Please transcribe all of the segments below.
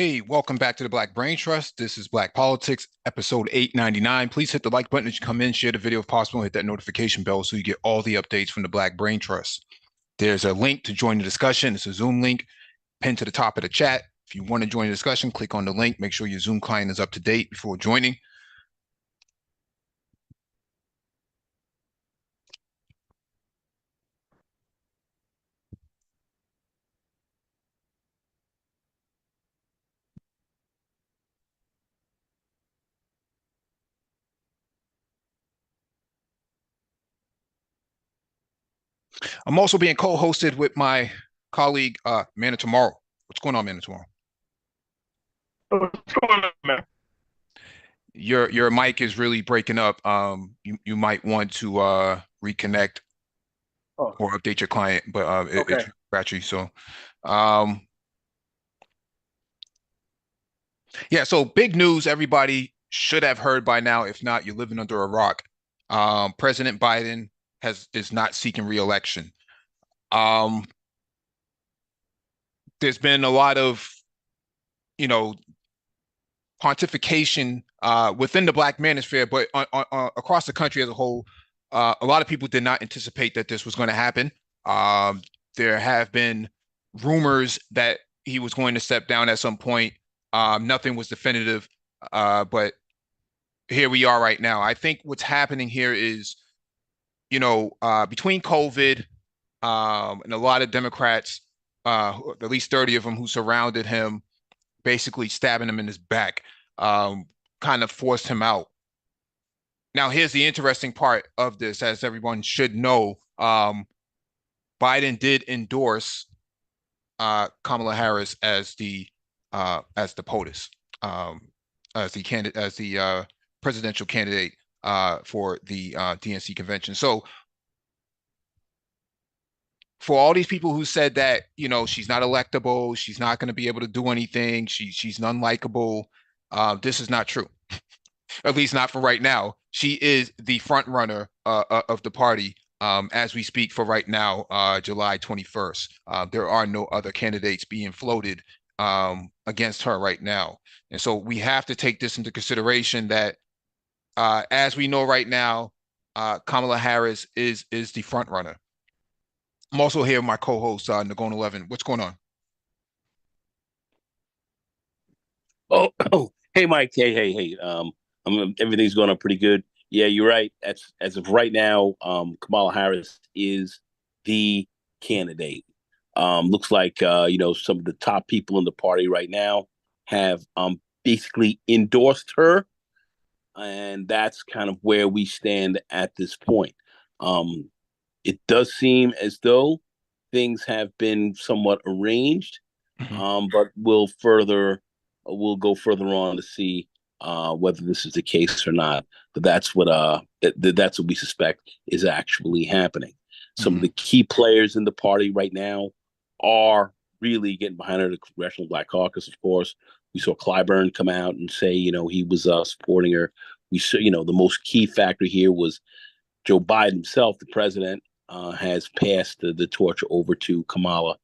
Hey, welcome back to the Black Brain Trust. This is Black Politics, episode 899. Please hit the like button as you come in, share the video if possible, and hit that notification bell so you get all the updates from the Black Brain Trust. There's a link to join the discussion. It's a Zoom link pinned to the top of the chat. If you want to join the discussion, click on the link. Make sure your Zoom client is up to date before joining. I'm also being co-hosted with my colleague, Man of Tomorrow. What's going on, Man of Tomorrow? What's going on, man? Your mic is really breaking up. You might want to reconnect Oh, or update your client, but it's okay. scratchy. So, um, yeah. So big news. Everybody should have heard by now. If not, you're living under a rock. President Biden is not seeking re-election. Um, there's been a lot of, you know, pontification within the Black manosphere, but across the country as a whole, a lot of people did not anticipate that this was going to happen. Um, there have been rumors that he was going to step down at some point. Nothing was definitive, but here we are right now. I think what's happening here is, between COVID and a lot of Democrats, at least 30 of them who surrounded him, basically stabbing him in his back, um, kind of forced him out. Now, here's the interesting part of this, as everyone should know. Biden did endorse Kamala Harris as the POTUS, um, as the presidential candidate for the DNC convention. So for all these people who said that, she's not electable, she's not going to be able to do anything, she's unlikable, this is not true. At least not for right now. She is the front runner of the party as we speak for right now, July 21st. There are no other candidates being floated against her right now. And so we have to take this into consideration that as we know right now, Kamala Harris is the front runner. I'm also here with my co-host, Nagone 11. What's going on? Hey, Mike. Hey. Everything's going on pretty good. Yeah, you're right. As of right now, Kamala Harris is the candidate. Looks like some of the top people in the party right now have basically endorsed her, and that's kind of where we stand at this point. Um, it does seem as though things have been somewhat arranged, Mhm. but we'll go further on to see whether this is the case or not. But that's what we suspect is actually happening. Some of Mhm. the key players in the party right now are really getting behind her. The Congressional Black Caucus, of course. We saw Clyburn come out and say, he was supporting her. We saw, the most key factor here was Joe Biden himself, the president, has passed the torch over to Kamala,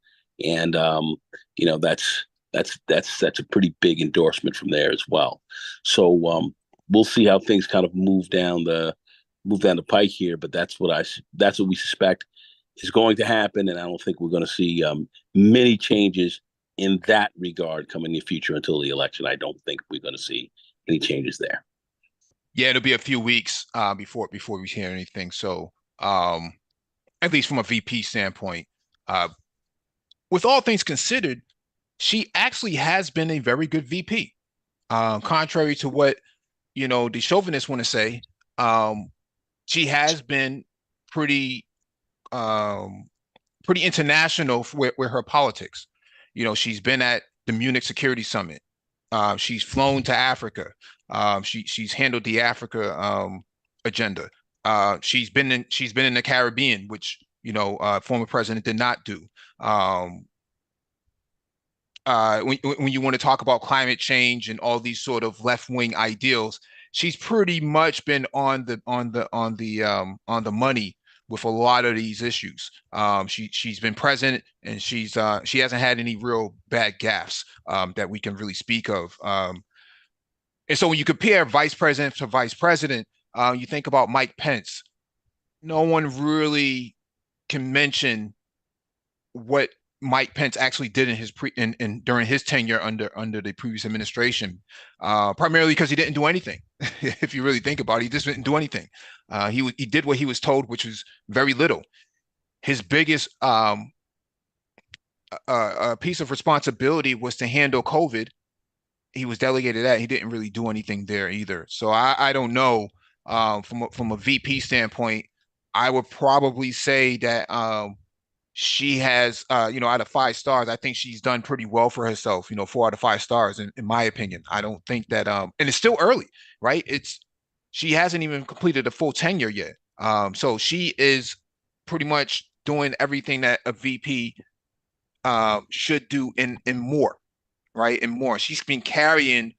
and that's a pretty big endorsement from there as well. So we'll see how things kind of move down the pike here, but that's what we suspect is going to happen, and I don't think we're going to see many changes in that regard coming in the future until the election. I don't think we're going to see any changes there. Yeah, it'll be a few weeks before we hear anything. So, um, at least from a VP standpoint, uh, with all things considered, she actually has been a very good VP. Contrary to what the chauvinists want to say, um, she has been pretty um, pretty international with her politics. She's been at the Munich Security Summit. She's flown to Africa. She's handled the Africa agenda. She's been in the Caribbean, which former president did not do. Um, when you want to talk about climate change and all these sort of left wing ideals, she's pretty much been on the money with a lot of these issues. She's been present, and she hasn't had any real bad gaffes that we can really speak of. And so when you compare vice president to vice president, you think about Mike Pence. No one really can mention what Mike Pence actually did in his during his tenure under the previous administration, primarily because he didn't do anything. If you really think about it, he just didn't do anything. He did what he was told, which was very little. His biggest piece of responsibility was to handle COVID. He was delegated that. He didn't really do anything there either. So I don't know. From a VP standpoint, I would probably say that she has, out of 5 stars, I think she's done pretty well for herself. 4 out of 5 stars in my opinion. I don't think that, and it's still early, right? She hasn't even completed a full tenure yet. So she is pretty much doing everything that a VP should do in more, right? And more. She's been carrying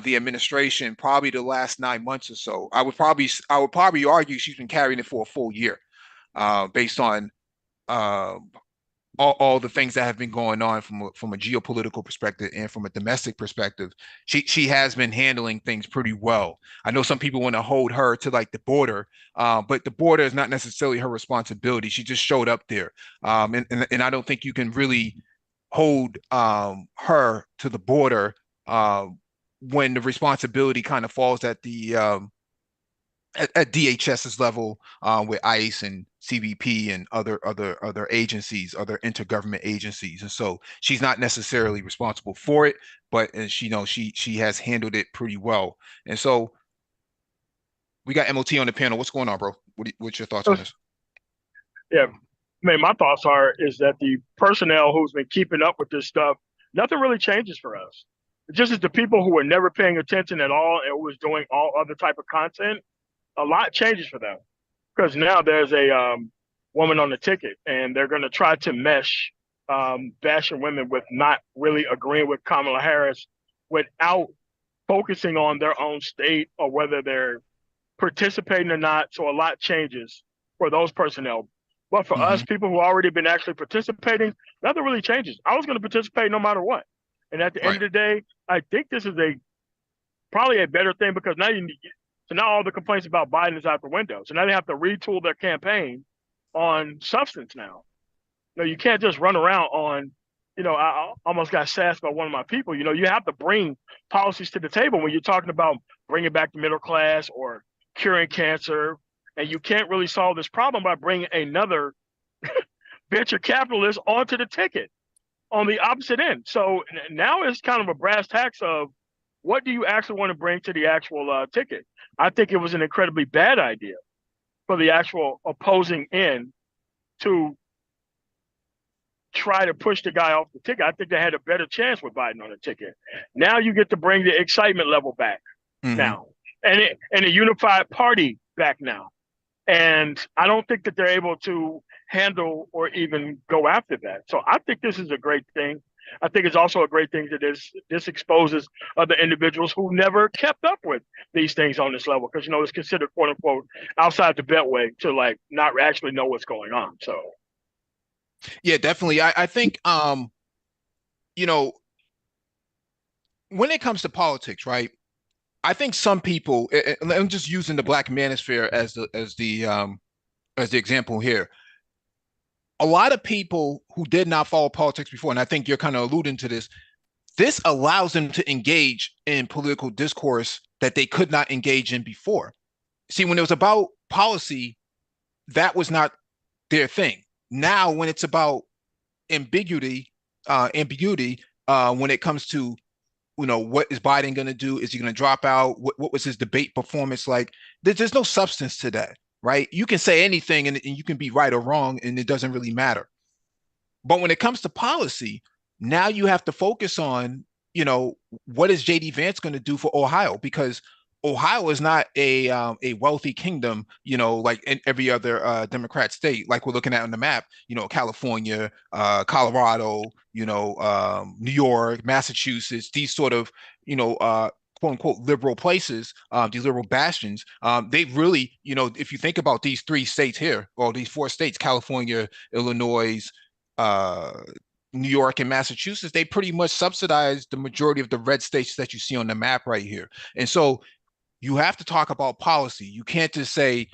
the administration probably the last 9 months or so. I would probably argue she's been carrying it for a full year, based on uh, all the things that have been going on from a geopolitical perspective and from a domestic perspective. She has been handling things pretty well. I know some people want to hold her to like the border, but the border is not necessarily her responsibility. She just showed up there, and I don't think you can really hold her to the border when the responsibility kind of falls at DHS's level, with ICE and CBP and other agencies, other intergovernment agencies, and so she's not necessarily responsible for it, but she has handled it pretty well. And so we got MOT on the panel. What's going on, bro? What's your thoughts on this? Yeah, I mean, my thoughts are is that the personnel who's been keeping up with this stuff, nothing really changes for us. Just as the people who were never paying attention at all and was doing all other type of content, a lot changes for them because now there's a woman on the ticket, and they're going to try to mesh bashing women with not really agreeing with Kamala Harris without focusing on their own state or whether they're participating or not. So a lot changes for those personnel. But for Mm-hmm. us, people who already been actually participating, nothing really changes. I was going to participate no matter what. And at the end Right. of the day, I think this is probably a better thing because so now all the complaints about Biden is out the window. So now they have to retool their campaign on substance now. You can't just run around on, I almost got sassed by one of my people. You have to bring policies to the table when you're talking about bringing back the middle class or curing cancer. And you can't really solve this problem by bringing another venture capitalist onto the ticket on the opposite end. So now it's kind of a brass tacks of what do you actually want to bring to the actual ticket? I think it was an incredibly bad idea for the actual opposing end to try to push the guy off the ticket. I think they had a better chance with Biden on the ticket. Now you get to bring the excitement level back Mm-hmm. now, and a unified party back now. And I don't think that they're able to handle or even go after that. So I think this is a great thing. I think it's also a great thing that this exposes other individuals who never kept up with these things on this level because it's considered quote unquote outside the beltway to like not actually know what's going on. So Yeah, definitely. I think you know, when it comes to politics, right? I think some people, and I'm just using the Black manosphere as the example here. A lot of people who did not follow politics before, and I think you're kind of alluding to this, this allows them to engage in political discourse that they could not engage in before. See, when it was about policy, that was not their thing. Now, when it's about ambiguity, when it comes to what is Biden going to do? Is he going to drop out? What was his debate performance like? There's no substance to that, right? You can say anything and you can be right or wrong, and it doesn't really matter. But when it comes to policy, now you have to focus on, what is JD Vance going to do for Ohio? Because Ohio is not a wealthy kingdom, like in every other Democrat state, like we're looking at on the map. California, Colorado, New York, Massachusetts, these sort of, quote unquote liberal places, these liberal bastions, they really, if you think about these three states here, or these four states, California, Illinois, uh, New York, and Massachusetts, they pretty much subsidize the majority of the red states that you see on the map right here. And so you have to talk about policy. You can't just say,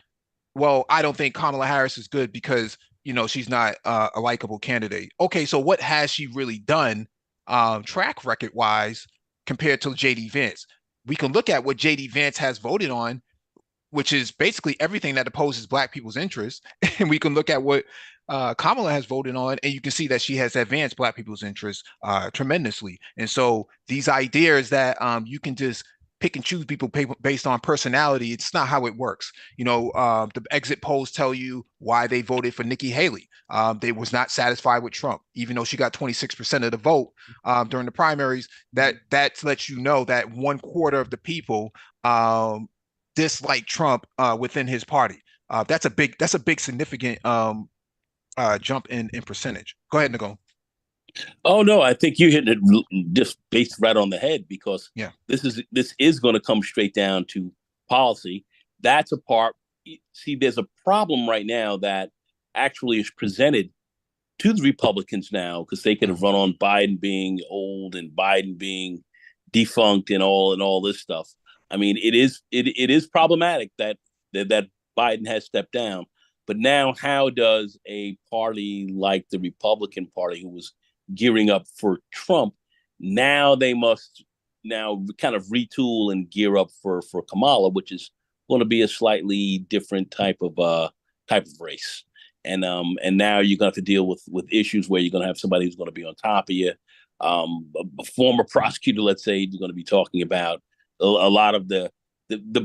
well, I don't think Kamala Harris is good because she's not a likable candidate. Okay, so what has she really done, track record wise, compared to JD Vance? We can look at what JD Vance has voted on, which is basically everything that opposes Black people's interests, and we can look at what Kamala has voted on, and you can see that she has advanced Black people's interests tremendously. And so these ideas that you can just pick and choose people based on personality, it's not how it works. The exit polls tell you why they voted for Nikki Haley. They was not satisfied with Trump, even though she got 26% of the vote during the primaries. That lets you know that 1/4 of the people dislike Trump within his party. That's a big significant jump in percentage. Go ahead, Nicole. Oh no, I think you hit it just based right on the head, because yeah, this is going to come straight down to policy. That's a part. See, there's a problem right now that actually is presented to the Republicans now, because they could have run on Biden being old and Biden being defunct and all this stuff. I mean, it is problematic that Biden has stepped down. But now, how does a party like the Republican Party, who was gearing up for Trump, now they must now kind of retool and gear up for Kamala, which is going to be a slightly different type of race. And now you're going to have to deal with issues where you're going to have somebody who's going to be on top of you. A former prosecutor, let's say, is going to be talking about a lot of the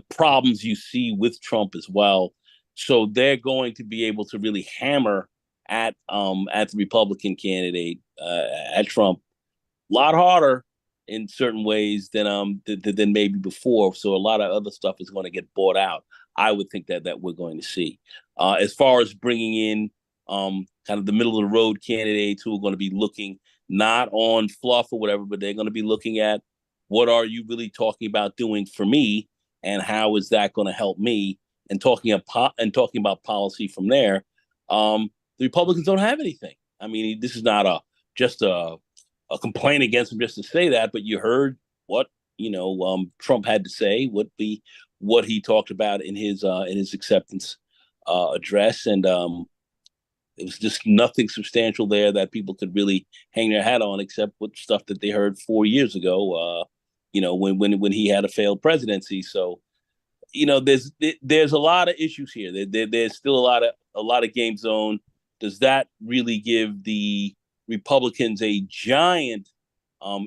problems you see with Trump as well. So they're going to be able to really hammer at the Republican candidate, at Trump, a lot harder in certain ways than maybe before. So a lot of other stuff is going to get bought out. I would think that we're going to see. As far as bringing in kind of the middle of the road candidates who are going to be looking not on fluff or whatever, but they're going to be looking at what are you really talking about doing for me, and how is that going to help me, and talking about policy from there. The Republicans don't have anything. I mean, this is not just a complaint against them just to say that, but you heard what Trump had to say, what he talked about in his acceptance address, and it was just nothing substantial there that people could really hang their hat on, except with stuff that they heard 4 years ago. When he had a failed presidency. So, there's a lot of issues here. There's still a lot of game zone. Does that really give the Republicans a giant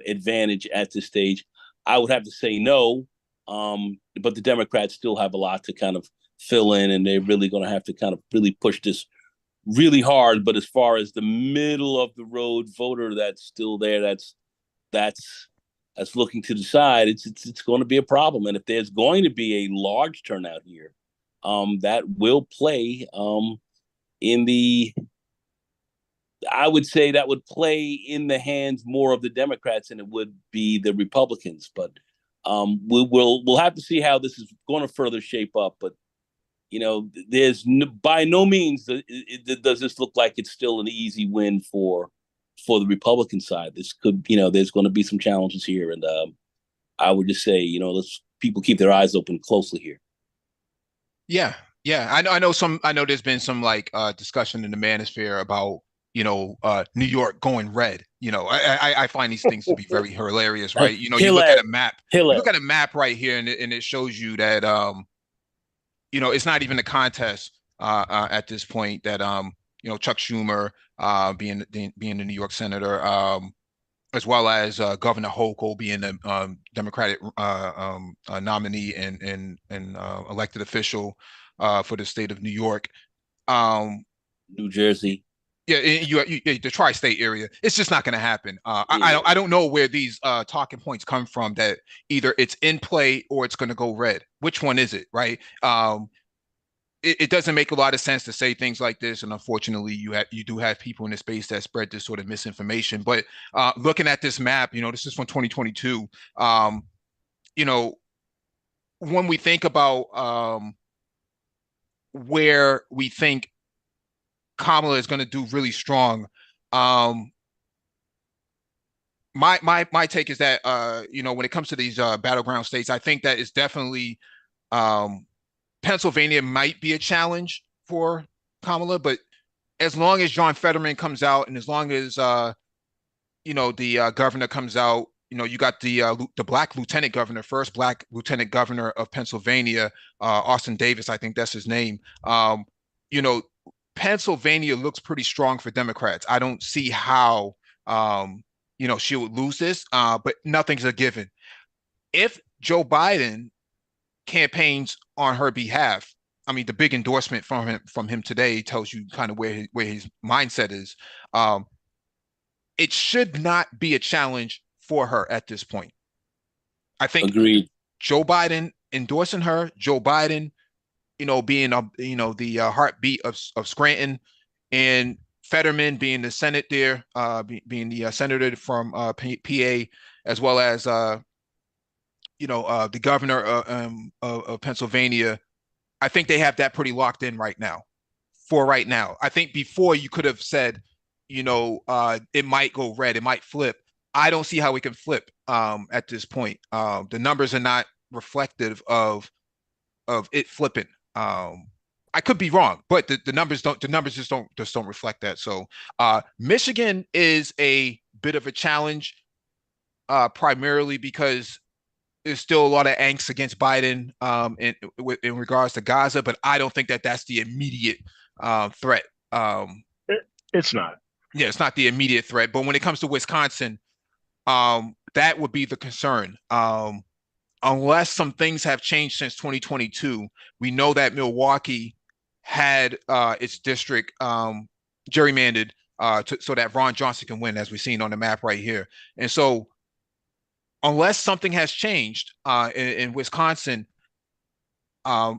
advantage at this stage? I would have to say no. But the Democrats still have a lot to kind of fill in, and they're really going to have to kind of really push this really hard. But as far as the middle of the road voter that's still there, that's looking to decide, it's going to be a problem. And if there's going to be a large turnout here, that will play I would say that would play in the hands more of the Democrats than it would be the Republicans. But we'll have to see how this is going to further shape up. But there's by no means does this look like it's still an easy win for the Republican side. This could, there's going to be some challenges here, and I would just say, let's people keep their eyes open closely here. Yeah, I know there's been some discussion in the manosphere about New York going red. I find these things to be very hilarious, right? You look at a map, right here, and it shows you that it's not even a contest at this point, that Chuck Schumer being the New York senator, as well as Governor Hochul being the Democratic nominee and elected official for the state of New York, New Jersey. Yeah, the tri-state area. It's just not going to happen. I don't know where these talking points come from, that either it's in play or it's going to go red. Which one is it, right? It doesn't make a lot of sense to say things like this, and unfortunately, you do have people in the space that spread this sort of misinformation. But looking at this map, this is from 2022. you know, when we think about where we think Kamala is going to do really strong, um, my take is that when it comes to these battleground states, I think that is definitely um, Pennsylvania might be a challenge for Kamala, but as long as John Fetterman comes out and as long as the governor comes out, you got the black lieutenant governor, first black lieutenant governor of Pennsylvania, Austin Davis, I think that's his name. You know, Pennsylvania looks pretty strong for Democrats. I don't see how she would lose this, but nothing's a given. If Joe Biden campaigns on her behalf, I mean, the big endorsement from him today tells you kind of where his mindset is. It should not be a challenge for her at this point. I think Agreed. Joe Biden endorsing her, Joe Biden, being the heartbeat of Scranton, and Fetterman being the Senate there, being the senator from PA, as well as the governor of Pennsylvania. I think they have that pretty locked in right now. For right now, I think before you could have said, it might go red, it might flip. I don't see how it can flip at this point. The numbers are not reflective of it flipping. I could be wrong, but the numbers don't. The numbers just don't reflect that. So Michigan is a bit of a challenge, primarily because there's still a lot of angst against Biden in regards to Gaza, but I don't think that that's the immediate threat. It's not. Yeah, it's not the immediate threat. But when it comes to Wisconsin, that would be the concern. Unless some things have changed since 2022, we know that Milwaukee had its district gerrymandered so that Ron Johnson can win, as we've seen on the map right here. And so, unless something has changed in Wisconsin,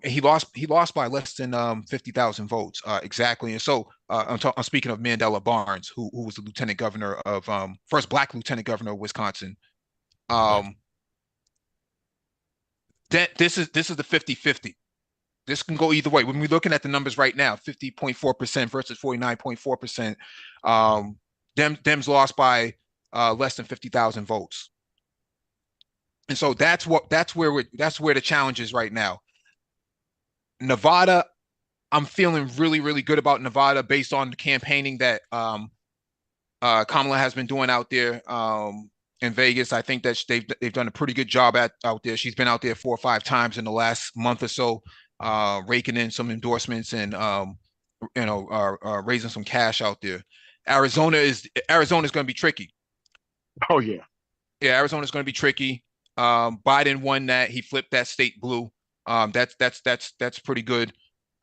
he lost by less than 50,000 votes exactly. And so I'm speaking of Mandela Barnes, who was the lieutenant governor of first black lieutenant governor of Wisconsin. This is the 50-50. This can go either way. When we're looking at the numbers right now, 50.4% versus 49.4%. Dems lost by less than 50,000 votes. And so that's where the challenge is right now. Nevada, I'm feeling really, really good about Nevada based on the campaigning that Kamala has been doing out there in Vegas. I think that they've done a pretty good job out there. She's been out there 4 or 5 times in the last month or so, raking in some endorsements and raising some cash out there. Arizona is going to be tricky. Oh yeah, yeah. Arizona's going to be tricky. Biden won that. He flipped that state blue. That's pretty good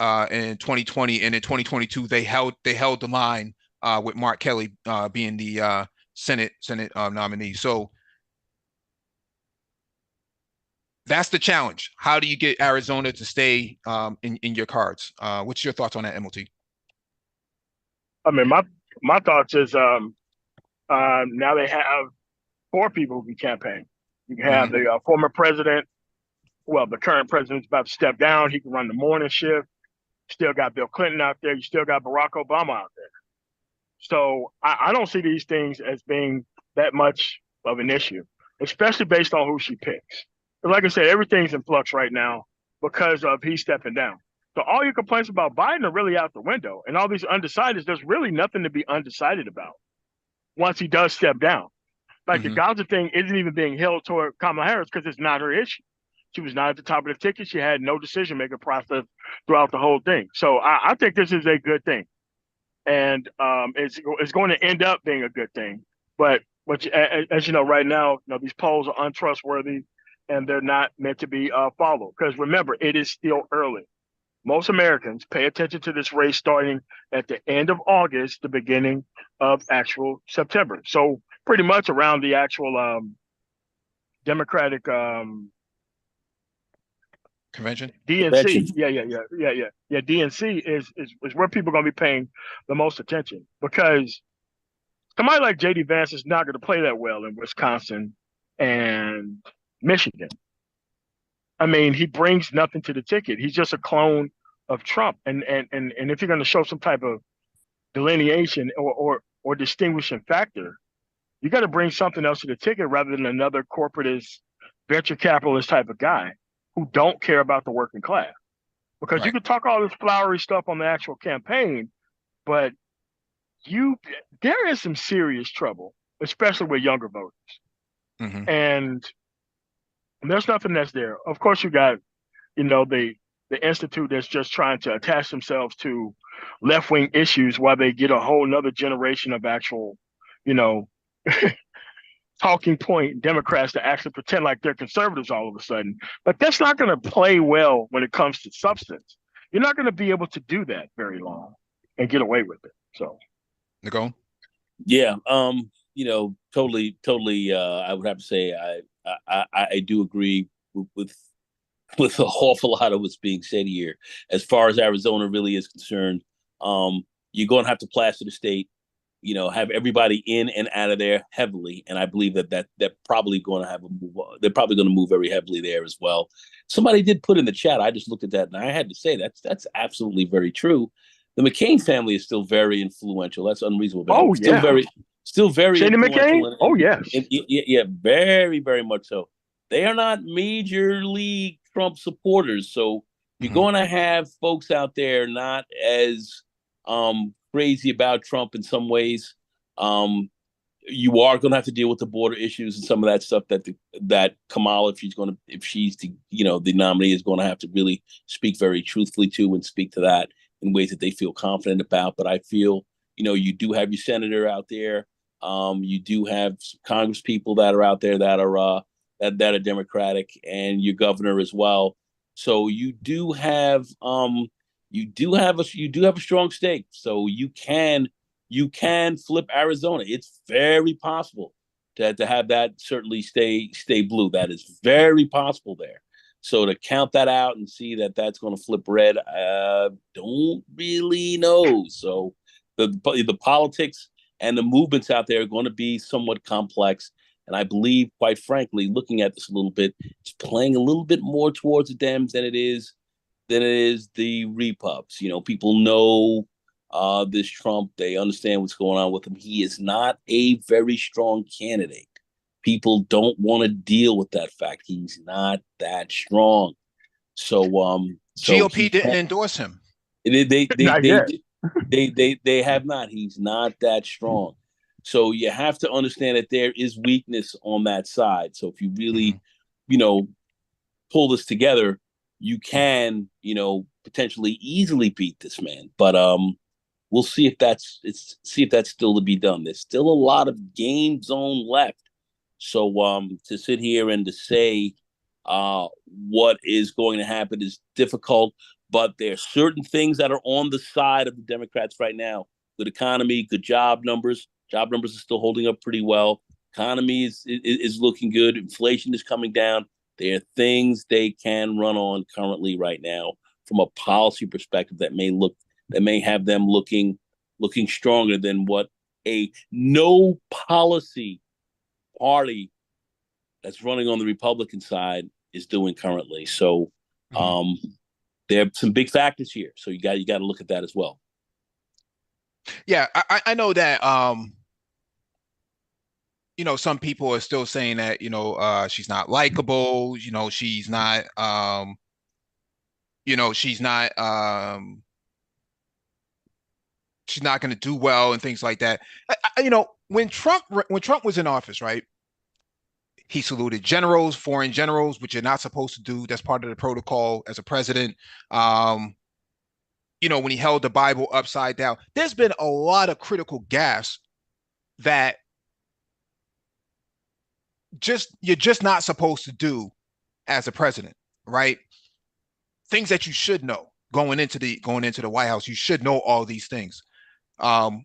in 2020, and in 2022 they held the line with Mark Kelly being the Senate nominee. So that's the challenge. How do you get Arizona to stay in your cards? What's your thoughts on that, MLT? I mean, my thoughts is now they have 4 people who can campaign. You can have the former president. Well, the current president's about to step down. He can run the morning shift. Still got Bill Clinton out there. You still got Barack Obama out there. So I don't see these things as being that much of an issue, especially based on who she picks. But like I said, everything's in flux right now because of he stepping down. So all your complaints about Biden are really out the window. And all these undecideds, there's really nothing to be undecided about once he does step down. Like the Gaza thing isn't even being held toward Kamala Harris because it's not her issue. She was not at the top of the ticket. She had no decision-making process throughout the whole thing. So I think this is a good thing. And it's going to end up being a good thing. But as you know, right now, these polls are untrustworthy and they're not meant to be followed. Because remember, it is still early. Most Americans pay attention to this race starting at the end of August, the beginning of actual September. So pretty much around the actual Democratic convention. DNC. Yeah. DNC is where people are going to be paying the most attention because somebody like JD Vance is not going to play that well in Wisconsin and Michigan. I mean, he brings nothing to the ticket. He's just a clone of Trump. And if you're going to show some type of delineation or distinguishing factor, you got to bring something else to the ticket rather than another corporatist, venture capitalist type of guy who don't care about the working class. Because you Right. can talk all this flowery stuff on the actual campaign, but you there is some serious trouble, especially with younger voters. Hmm. And there's nothing that's there. Of course, you got the institute that's just trying to attach themselves to left wing issues while they get a whole nother generation of actual, you know, talking point Democrats to actually pretend like they're conservatives all of a sudden. But that's not going to play well when it comes to substance. You're not going to be able to do that very long and get away with it. So, Nicole? Yeah, totally. I would have to say I do agree with an awful lot of what's being said here. As far as Arizona really is concerned, you're going to have to plaster the state. Have everybody in and out of there heavily, and I believe that they're probably going to have a move. They're probably going to move very heavily there as well. Somebody did put in the chat. I just looked at that, and I had to say that's absolutely very true. The McCain family is still very influential. That's unreasonable. oh Still yeah, very Shady influential, McCain. Oh yes, yeah, very, very much so. They are not major league Trump supporters, so you're Hmm. going to have folks out there not as crazy about Trump in some ways. Um, you are going to have to deal with the border issues and some of that stuff that Kamala, if she's the nominee, is going to have to really speak very truthfully to and speak to that in ways that they feel confident about. But I feel you do have your senator out there. You do have Congress people that are out there that are Democratic, and your governor as well. So you do have a strong stake. So you can flip Arizona. It's very possible to have that certainly stay blue. That is very possible there. So to count that out and see that that's going to flip red, don't really know. So the politics and the movements out there are going to be somewhat complex. And I believe, quite frankly, looking at this a little bit, it's playing a little bit more towards the Dems than it is the Repubs. People know this Trump. They understand what's going on with him. He is not a very strong candidate. People don't want to deal with that fact. He's not that strong. So GOP he didn't can't. endorse him. not yet. They have not. He's not that strong. So you have to understand that there is weakness on that side. So if you Hmm. really, you know, pull this together, you can, potentially easily beat this man. But we'll see if that's still to be done. There's still a lot of game zone left. So to sit here and to say what is going to happen is difficult, but there are certain things that are on the side of the Democrats right now. Good economy, good job numbers. Job numbers are still holding up pretty well. Economy is looking good. Inflation is coming down. There are things they can run on currently right now from a policy perspective that may have them looking stronger than what a no policy party that's running on the Republican side is doing currently. So Hmm. um, there are some big factors here. So you got to look at that as well. Yeah, I know that some people are still saying that, she's not likable, she's not she's not going to do well and things like that. When Trump was in office, right? He saluted generals, foreign generals, which you're not supposed to do. That's part of the protocol as a president. Um, when he held the Bible upside down, there's been a lot of critical gaffes that you're just not supposed to do as a president, right? Things that you should know going into the White House. You should know all these things. Um,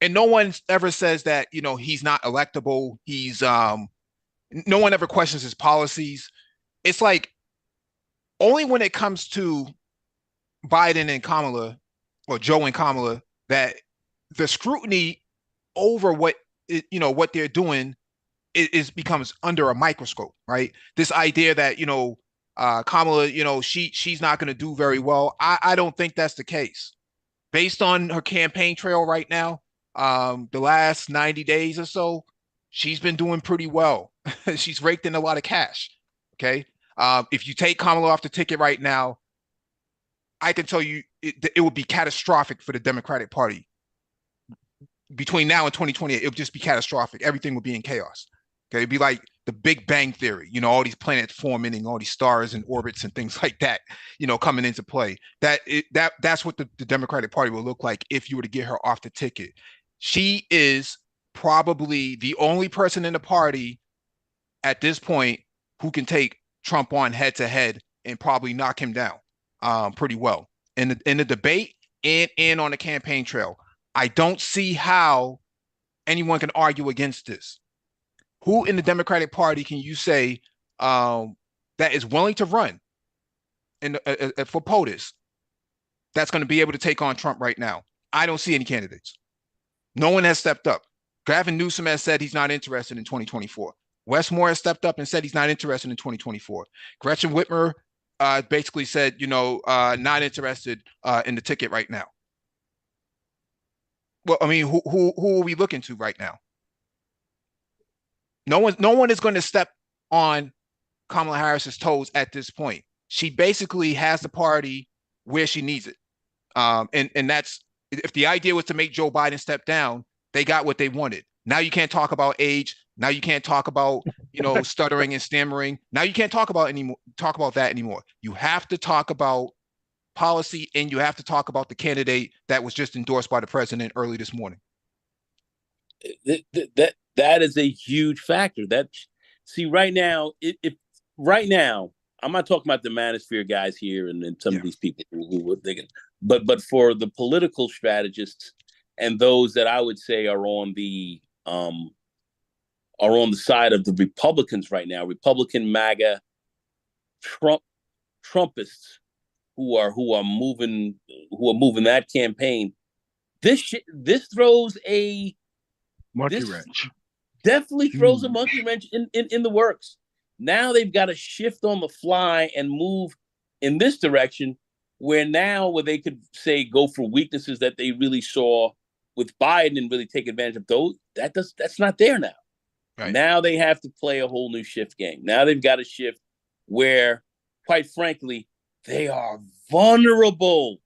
and no one ever says that he's not electable. He's no one ever questions his policies. It's like only when it comes to Biden and Kamala, or Joe and Kamala, that the scrutiny over what they're doing is becomes under a microscope, right? This idea that Kamala, she's not going to do very well. I don't think that's the case. Based on her campaign trail right now, the last 90 days or so, she's been doing pretty well. She's raked in a lot of cash. Okay. If you take Kamala off the ticket right now, I can tell you it would be catastrophic for the Democratic Party. Between now and 2028, it would just be catastrophic. Everything would be in chaos. Okay. It'd be like the Big Bang Theory, all these planets forming and all these stars and orbits and things like that, coming into play. That's what the Democratic Party will look like if you were to get her off the ticket. She is probably the only person in the party at this point who can take Trump on head to head and probably knock him down pretty well in the debate and on the campaign trail. I don't see how anyone can argue against this. Who in the Democratic Party can you say that is willing to run for POTUS that's going to be able to take on Trump right now? I don't see any candidates. No one has stepped up. Gavin Newsom has said he's not interested in 2024. Wes Moore has stepped up and said he's not interested in 2024. Gretchen Whitmer basically said, not interested in the ticket right now. Well, I mean, who are we looking to right now? No one is going to step on Kamala Harris's toes at this point. She basically has the party where she needs it. And that's, if the idea was to make Joe Biden step down, they got what they wanted. Now you can't talk about age. Now you can't talk about, stuttering and stammering. Now you can't talk about that anymore. You have to talk about policy, and you have to talk about the candidate that was just endorsed by the president early this morning. That is a huge factor. Right now, I'm not talking about the manosphere guys here and some of these people who were thinking, but for the political strategists and those that I would say are on the side of the Republicans right now, Republican MAGA Trumpists who are moving that campaign. This throws a monkey wrench. Definitely throws a monkey wrench in the works. Now they've got to shift on the fly and move in this direction where they could say go for weaknesses that they really saw with Biden and really take advantage of those. That's not there now. Right. Now they have to play a whole new shift game. Now they've got to shift where, quite frankly, they are vulnerable,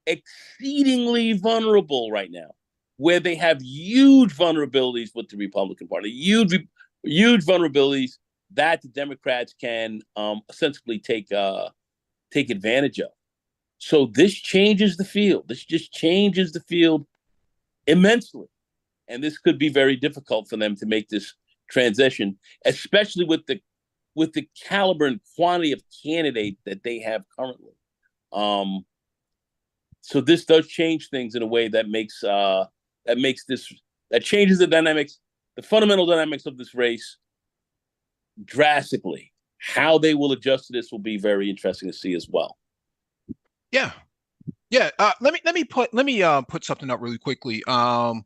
exceedingly vulnerable right now, where they have huge vulnerabilities with the Republican Party, huge vulnerabilities that the Democrats can ostensibly take advantage of. So this changes the field. This just changes the field immensely. And this could be very difficult for them to make this transition, especially with the caliber and quantity of candidate that they have currently. So this does change things in a way that changes the dynamics, the fundamental dynamics of this race drastically. How they will adjust to this will be very interesting to see as well. Yeah. Let me put something up really quickly. Well,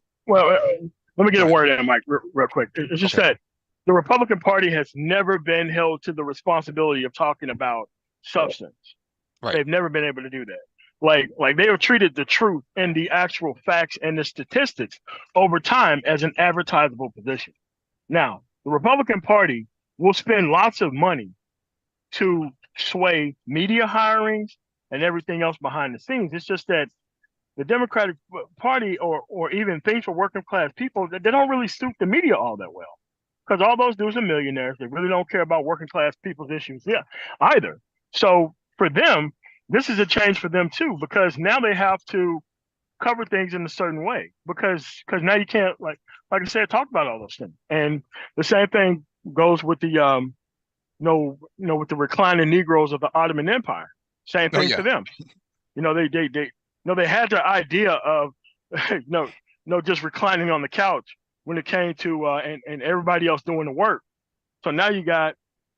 let me get a word in, Mike, real quick. It's just that the Republican Party has never been held to the responsibility of talking about substance. Right. They've never been able to do that. Like they have treated the truth and the actual facts and the statistics over time as an advertisable position. Now, the Republican Party will spend lots of money to sway media hirings and everything else behind the scenes. It's just that the Democratic Party or even things for working class people, they don't really suit the media all that well. Because all those dudes are millionaires. They really don't care about working class people's issues either. So for them, this is a change for them too, because now they have to cover things in a certain way. Because now you can't, like I said, talk about all those things. And the same thing goes with the with the reclining Negroes of the Ottoman Empire. Same thing for them. They had the idea of just reclining on the couch when it came to and everybody else doing the work. So now you got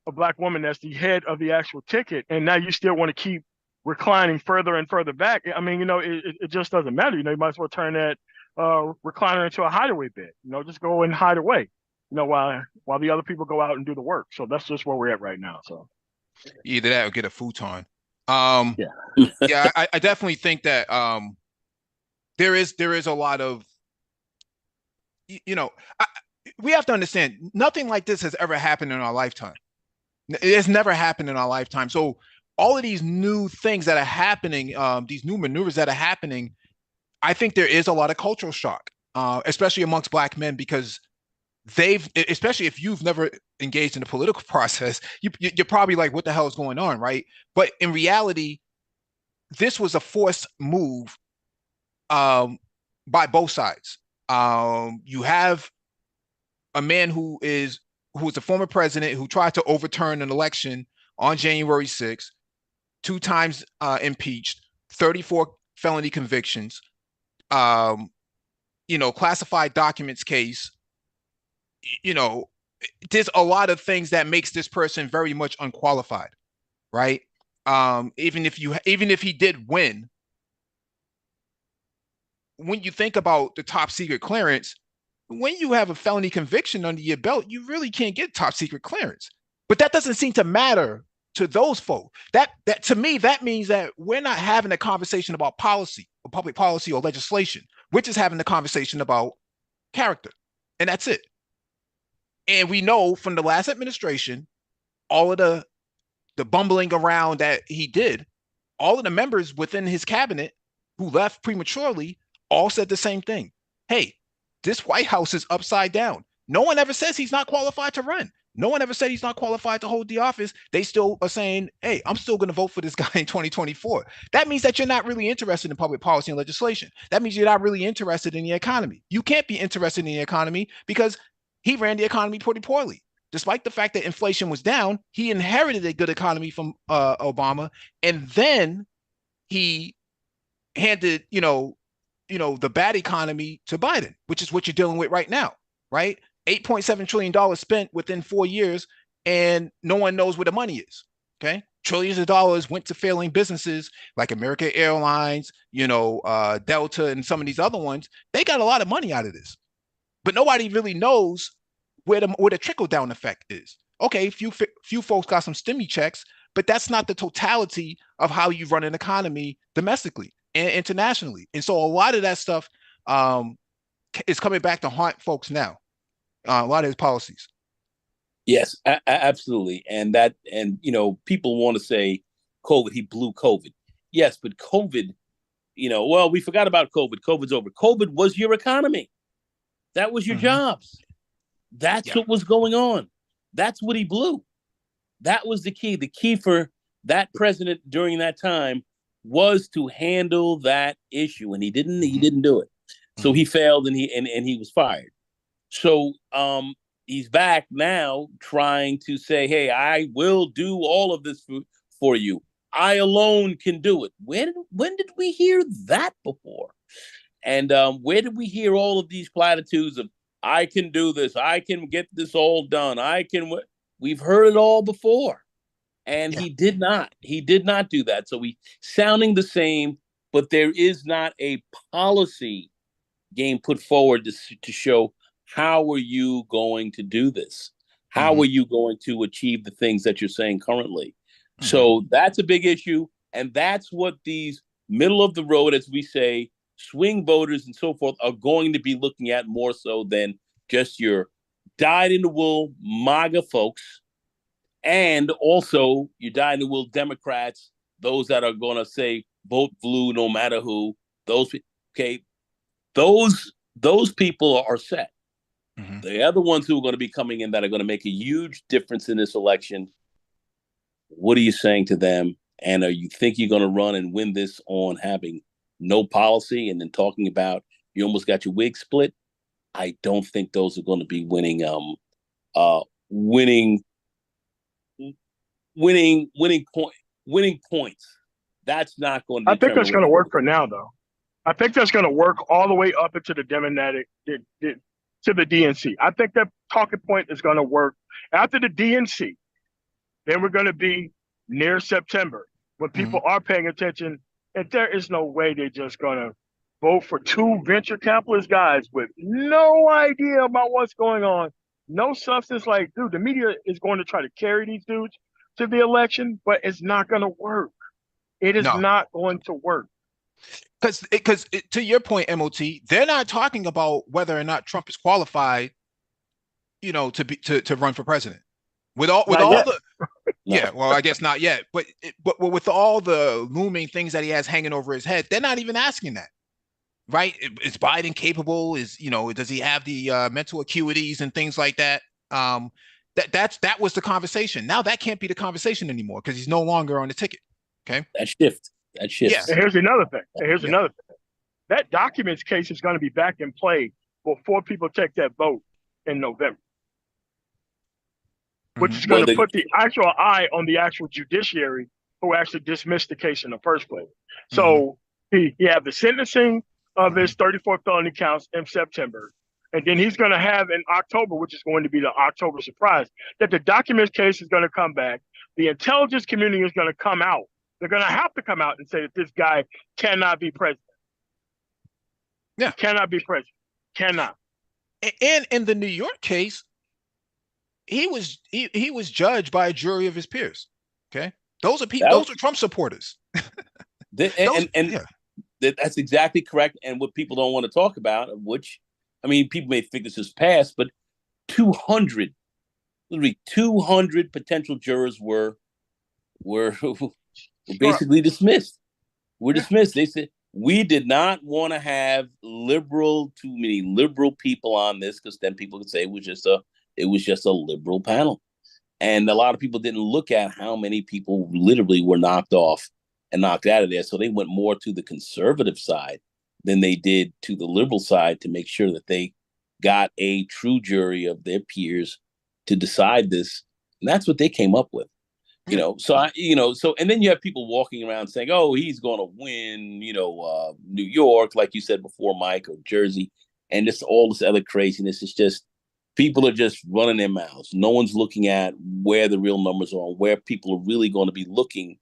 a black woman that's the head of the actual ticket, and now you still want to keep reclining further and further back. I mean, it just doesn't matter. You might as well turn that recliner into a hideaway bed. Just go and hide away. While the other people go out and do the work. So that's just where we're at right now. So Either that or get a futon. Um, Yeah. yeah, I definitely think that there is a lot of you know I, we have to understand nothing like this has ever happened in our lifetime. It has never happened in our lifetime. So all of these new things that are happening, these new maneuvers that are happening, I think there is a lot of cultural shock, especially amongst Black men, because especially if you've never engaged in the political process, you're probably like, what the hell is going on, right? But in reality, this was a forced move um, by both sides. You have a man who is a former president who tried to overturn an election on January 6th, two times impeached, 34 felony convictions, um, classified documents case. You know, there's a lot of things that makes this person very much unqualified, right? Even if he did win, when you think about the top secret clearance, when you have a felony conviction under your belt, you really can't get top secret clearance. But that doesn't seem to matter to those folks. That to me, that means that we're not having a conversation about policy or public policy or legislation. We're just having a conversation about character. And that's it. And we know from the last administration, all of the bumbling around that he did, all of the members within his cabinet who left prematurely all said the same thing. Hey, this White House is upside down. No one ever says he's not qualified to run. No one ever said he's not qualified to hold the office. They still are saying, hey, I'm still going to vote for this guy in 2024. That means that you're not really interested in public policy and legislation. That means you're not really interested in the economy. You can't be interested in the economy because he ran the economy pretty poorly. Despite the fact that inflation was down, he inherited a good economy from Obama, and then he handed the bad economy to Biden, which is what you're dealing with right now, right? $8.7 trillion spent within 4 years, and no one knows where the money is. Okay, trillions of dollars went to failing businesses like American Airlines, Delta, and some of these other ones. They got a lot of money out of this, but nobody really knows where the trickle down effect is. Okay, few folks got some stimmy checks, but that's not the totality of how you run an economy domestically and internationally. And so a lot of that stuff is coming back to haunt folks now. A lot of his policies. Yes, absolutely. And people want to say COVID, he blew COVID. Yes, but COVID, well, we forgot about COVID. COVID's over. COVID was your economy. That was your jobs. That's what was going on. That's what he blew. That was the key. The key for that president during that time was to handle that issue, and he didn't do it. So he failed, and he was fired. So he's back now trying to say, hey, I will do all of this for you. I alone can do it. When did we hear that before? And where did we hear all of these platitudes of, I can do this, I can get this all done, we've heard it all before. And he did not do that. So he's sounding the same, but there is not a policy game put forward to show, how are you going to do this? How are you going to achieve the things that you're saying currently? So that's a big issue. And that's what these middle of the road, as we say, swing voters and so forth, are going to be looking at more so than just your dyed-in-the-wool MAGA folks, and also your dyed-in-the-wool Democrats, those that are going to say vote blue no matter who. Those people are set. The other ones who are going to be coming in that are going to make a huge difference in this election, what are you saying to them? And are you think you're going to run and win this on having no policy and then talking about you almost got your wig split? I don't think those are going to be winning points. That's not going to. I think that's going to work for now, though. I think that's going to work all the way up into the Democratic to the DNC. I think that talking point is going to work after the DNC. Then we're going to be near September when people are paying attention, and there is no way they're just going to vote for two venture capitalist guys with no idea about what's going on, no substance. Like, dude, the media is going to try to carry these dudes to the election, but it's not going to work. It is No, not going to work. because to your point, MOT, they're not talking about whether or not Trump is qualified, to run for president. With Not all yet. the No. Yeah, well, I guess not yet, but with all the looming things that he has hanging over his head, they're not even asking that, right? Is Biden capable? Does he have the mental acuities and things like that? That was the conversation. Now that can't be the conversation anymore because he's no longer on the ticket. Okay. That Yeah. shifts. And here's another thing. Yeah. That documents case is going to be back in play before people take that vote in November, which is going Well, to put the actual eye on the actual judiciary who actually dismissed the case in the first place. Mm-hmm. So he have the sentencing of his 34 felony counts in September. And then he's going to have in October, which is going to be the October surprise, that the documents case is going to come back. The intelligence community is going to come out. They're going to have to come out and say that this guy cannot be president. Yeah. He cannot be president. Cannot. And in the New York case, he was judged by a jury of his peers. Okay. Those are people. Those are Trump supporters. That's exactly correct. And what people don't want to talk about, which, I mean, people may think this is past, but 200, literally 200 potential jurors were basically dismissed. We're dismissed. They said we did not want to have too many liberal people on this because then people could say it was just a liberal panel. And a lot of people didn't look at how many people literally were knocked off and knocked out of there. So they went more to the conservative side than they did to the liberal side to make sure that they got a true jury of their peers to decide this. And that's what they came up with. And then you have people walking around saying, oh, he's going to win, New York, like you said before, Mike, or Jersey, and just all this other craziness. It's just people are just running their mouths. No one's looking at where the real numbers are, where people are really going to be looking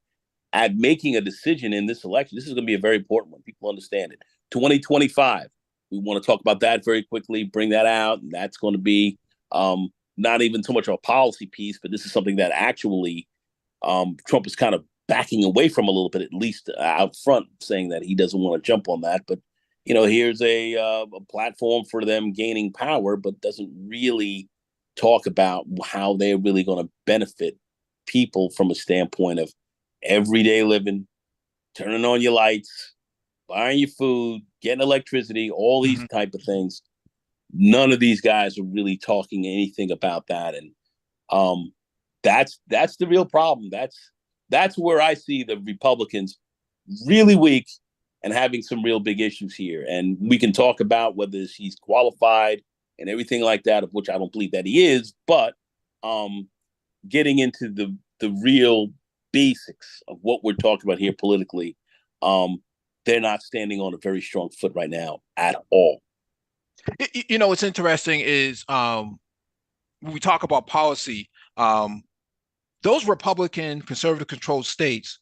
at making a decision in this election. This is going to be a very important one. People understand it. 2025, we want to talk about that very quickly, bring that out. And that's going to be not even so much of a policy piece, but this is something that actually Trump is kind of backing away from a little bit, at least out front, saying that he doesn't want to jump on that. But, here's a platform for them gaining power, but doesn't really talk about how they're really going to benefit people from a standpoint of everyday living, turning on your lights, buying your food, getting electricity, all these type of things. None of these guys are really talking anything about that. And that's the real problem. That's where I see the Republicans really weak and having some real big issues here. And we can talk about whether he's qualified and everything like that, of which I don't believe that he is, but getting into the real basics of what we're talking about here politically, they're not standing on a very strong foot right now at all. What's interesting is when we talk about policy, those Republican conservative controlled states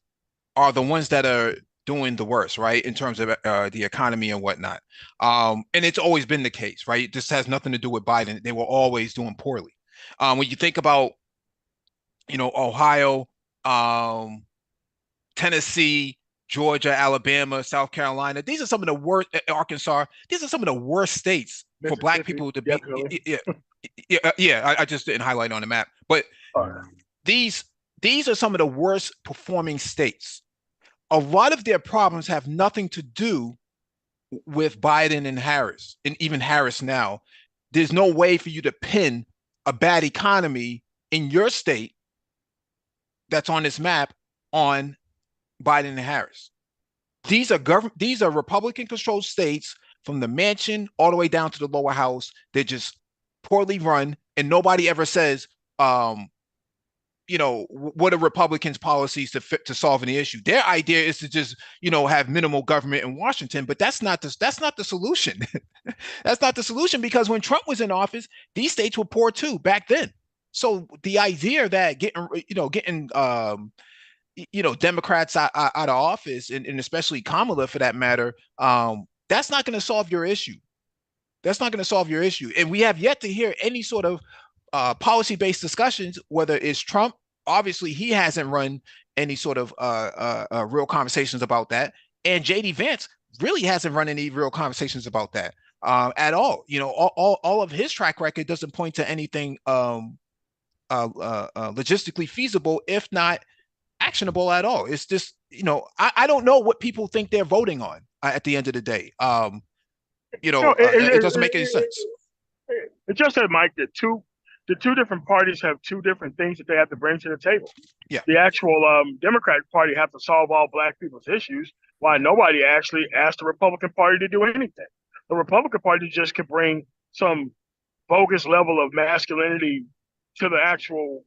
are the ones that are doing the worst, right, in terms of the economy and whatnot. And it's always been the case, right? This has nothing to do with Biden. They were always doing poorly. When you think about, Ohio, Tennessee, Georgia, Alabama, South Carolina, these are some of the worst, Arkansas, these are some of the worst states for Black people to be. Yeah. I just didn't highlight on the map, but these are some of the worst performing states. A lot of their problems have nothing to do with Biden and Harris, and even Harris now. There's no way for you to pin a bad economy in your state that's on this map on Biden and Harris. These are Republican-controlled states from the mansion all the way down to the lower house. They're just poorly run, and nobody ever says, what are Republicans' policies to solve any issue? Their idea is to just, have minimal government in Washington, but that's not the solution. That's not the solution, because when Trump was in office, these states were poor too back then. So the idea that getting Democrats out of office, and especially Kamala for that matter, that's not going to solve your issue. That's not going to solve your issue. And we have yet to hear any sort of policy-based discussions, whether it's Trump obviously he hasn't run any sort of real conversations about that, and JD Vance really hasn't run any real conversations about that at all. You know, all of his track record doesn't point to anything logistically feasible, if not actionable at all. It's just, I don't know what people think they're voting on at the end of the day. No, It doesn't make any sense. it just said, Mike, that the two different parties have two different things that they have to bring to the table. Yeah. The actual Democratic Party have to solve all black people's issues, while nobody actually asked the Republican Party to do anything. The Republican Party just could bring some bogus level of masculinity to the actual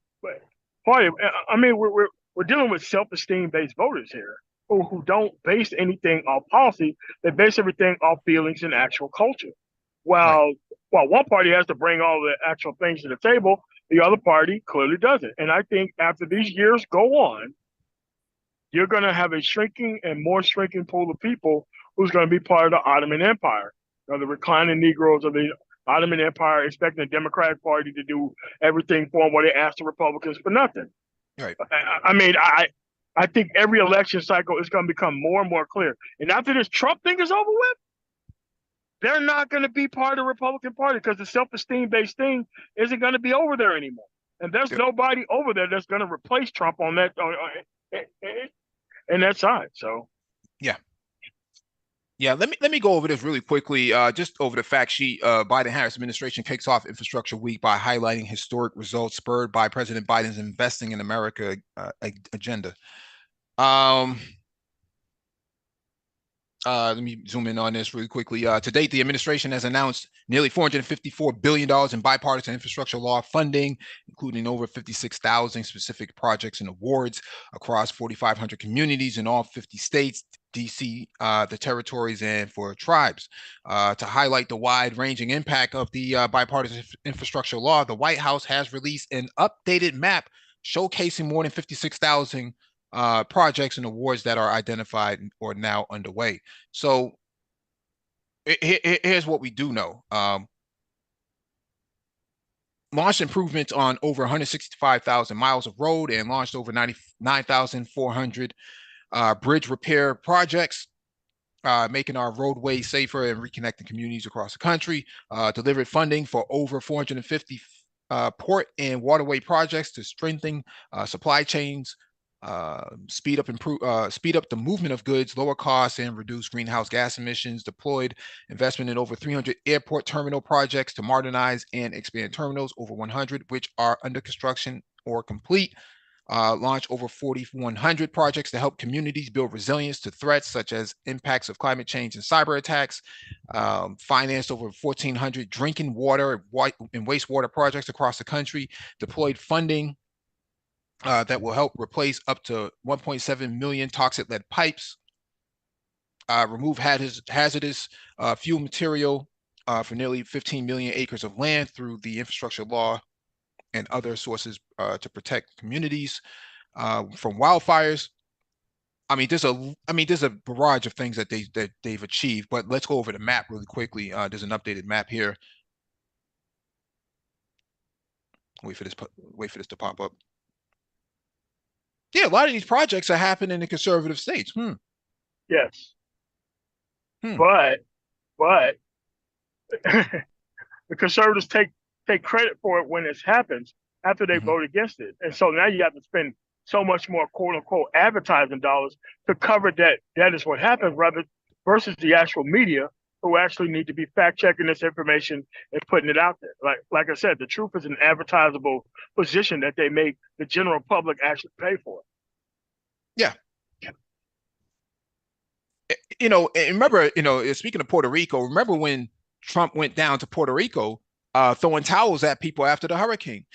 party. I mean, we're dealing with self-esteem based voters here who don't base anything off policy. They base everything off feelings and actual culture. While Right. while one party has to bring all the actual things to the table, the other party clearly doesn't. And I think after these years go on, you're going to have a shrinking and more shrinking pool of people who's going to be part of the Ottoman Empire, the reclining Negroes of the Ottoman Empire, expecting the Democratic Party to do everything for them, where they ask the Republicans for nothing. Right. I mean, I think every election cycle is going to become more and more clear. And after this Trump thing is over with, they're not going to be part of the Republican Party because the self-esteem based thing isn't going to be over there anymore. And there's Yep. nobody over there that's going to replace Trump on that in that side. So Yeah. Yeah, let me go over this really quickly. Just over the fact sheet. Biden-Harris administration kicks off Infrastructure Week by highlighting historic results spurred by President Biden's Investing in America agenda. Um, Let me zoom in on this really quickly. To date, the administration has announced nearly $454 billion in bipartisan infrastructure law funding, including over 56,000 specific projects and awards across 4,500 communities in all 50 states, DC, the territories, and for tribes. To highlight the wide-ranging impact of the bipartisan infrastructure law, the White House has released an updated map showcasing more than 56,000 projects and awards that are identified or now underway. So here's what we do know. Launched improvements on over 165,000 miles of road and launched over 99,400 bridge repair projects, making our roadways safer and reconnecting communities across the country. Delivered funding for over 450 port and waterway projects to strengthen supply chains, speed up the movement of goods, lower costs, and reduce greenhouse gas emissions. Deployed investment in over 300 airport terminal projects to modernize and expand terminals, over 100 which are under construction or complete. Launch over 4,100 projects to help communities build resilience to threats such as impacts of climate change and cyber attacks. Financed over 1,400 drinking water and wastewater projects across the country. Deployed funding that will help replace up to 1.7 million toxic lead pipes. Remove hazardous fuel material for nearly 15 million acres of land through the infrastructure law and other sources to protect communities from wildfires. There's a barrage of things that they've achieved, but let's go over the map really quickly. There's an updated map here. Wait for this to pop up. Yeah, a lot of these projects are happening in conservative states. yes, but the conservatives take credit for it when it happens after they vote against it, and so now you have to spend so much more quote unquote advertising dollars to cover that is what happened, rather versus the actual media who actually need to be fact checking this information and putting it out there. Like I said, the truth is an advertisable position that they make the general public actually pay for. Yeah. And remember, speaking of Puerto Rico, remember when Trump went down to Puerto Rico, throwing towels at people after the hurricane?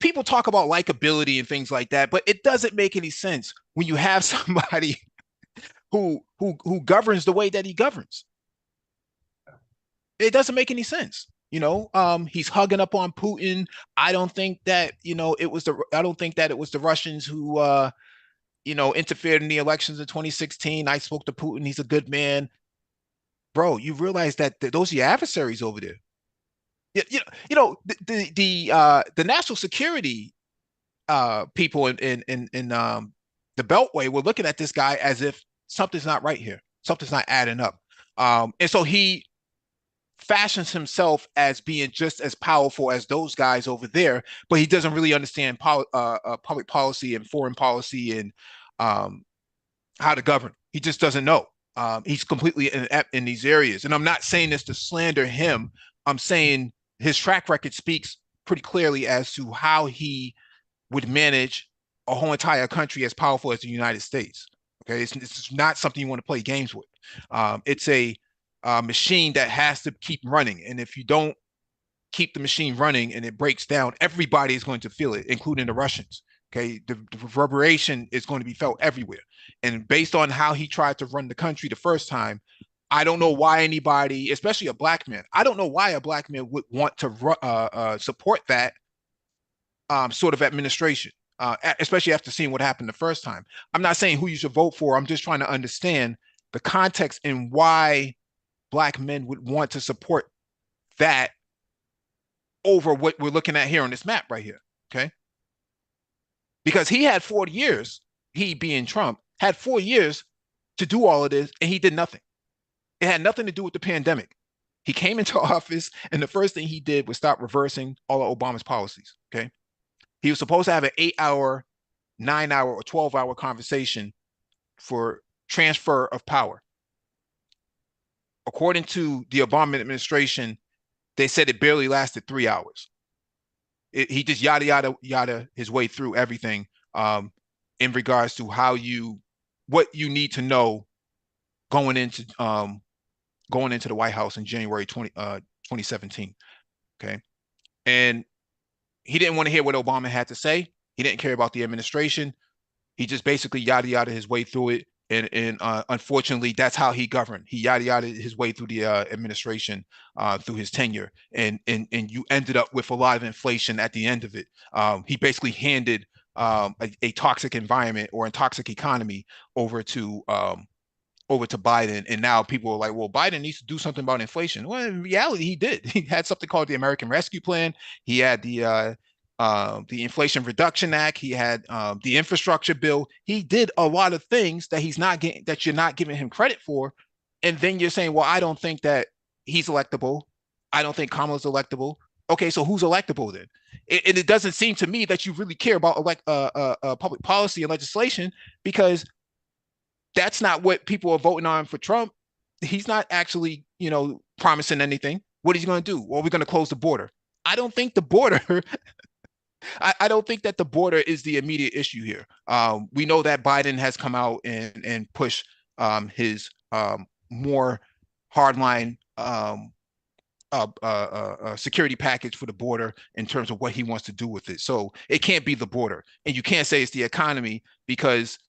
People talk about likability and things like that, but it doesn't make any sense when you have somebody who governs the way that he governs. It doesn't make any sense. He's hugging up on Putin. I don't think that it was the Russians who interfered in the elections in 2016. I spoke to Putin. He's a good man. Bro, you realize that those are your adversaries over there. The national security people in the Beltway were looking at this guy as if something's not right here, something's not adding up, and so he fashions himself as being just as powerful as those guys over there, but he doesn't really understand public policy and foreign policy and um, how to govern. He just doesn't know. He's completely inept in these areas. And I'm not saying this to slander him. I'm saying his track record speaks pretty clearly as to how he would manage a whole entire country as powerful as the United States. Okay, it's not something you want to play games with. It's a machine that has to keep running, and if you don't keep the machine running and it breaks down, everybody is going to feel it, including the Russians. Okay, the reverberation is going to be felt everywhere. And based on how he tried to run the country the first time, I don't know why anybody, especially a black man, I don't know why a black man would want to support that sort of administration, especially after seeing what happened the first time. I'm not saying who you should vote for. I'm just trying to understand the context and why black men would want to support that over what we're looking at here on this map right here. Okay. Because he had 40 years, he being Trump, had 4 years to do all of this, and he did nothing. It had nothing to do with the pandemic. He came into office, and the first thing he did was stop reversing all of Obama's policies. Okay. He was supposed to have an 8-hour, 9-hour, or 12-hour conversation for transfer of power. According to the Obama administration, they said it barely lasted 3 hours. He just yada yada yada his way through everything in regards to what you need to know going into the White House in January 2017. Okay, and he didn't want to hear what Obama had to say. He didn't care about the administration. He just basically yada yada his way through it. And unfortunately, that's how he governed. He yada yada his way through the administration through his tenure, and you ended up with a lot of inflation at the end of it. He basically handed a toxic environment or a toxic economy over to Biden, and now people are like, well, Biden needs to do something about inflation. Well, in reality, he did. He had something called the American Rescue Plan. He had the Inflation Reduction Act. He had the infrastructure bill. He did a lot of things that you're not giving him credit for. And then you're saying, well, I don't think that he's electable. I don't think Kamala's electable. Okay, so who's electable then? It doesn't seem to me that you really care about public policy and legislation, because that's not what people are voting on for Trump. He's not actually, promising anything. What is he going to do? Well, we're going to close the border. I don't think the border I don't think that the border is the immediate issue here. We know that Biden has come out and pushed his more hardline security package for the border in terms of what he wants to do with it. So it can't be the border, and you can't say it's the economy, because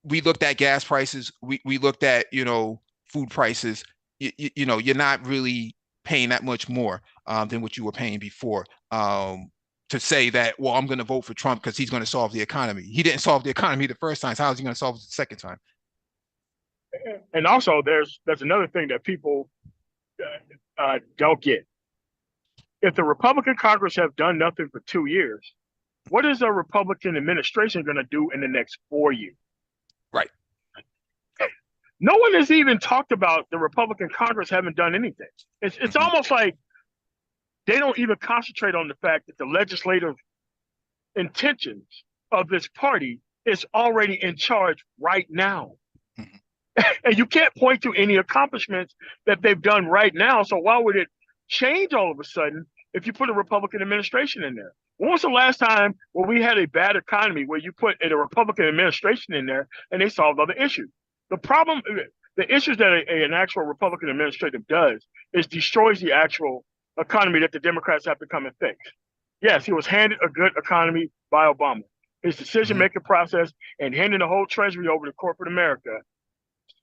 we looked at gas prices, we looked at food prices. You're not really paying that much more than what you were paying before. To say that, well, I'm going to vote for Trump because he's going to solve the economy. He didn't solve the economy the first time. So how is he going to solve it the second time? And also, there's another thing that people don't get. If the Republican Congress have done nothing for 2 years, what is a Republican administration going to do in the next 4 years? Right. No one has even talked about the Republican Congress haven't done anything. It's almost like they don't even concentrate on the fact that the legislative intentions of this party is already in charge right now. And you can't point to any accomplishments that they've done right now. So why would it change all of a sudden if you put a Republican administration in there? When was the last time where we had a bad economy where you put a Republican administration in there and they solved other issues? The issues that an actual Republican administrative does is destroys the actual economy that the Democrats have to come and fix. Yes, he was handed a good economy by Obama. His decision-making process and handing the whole treasury over to corporate America.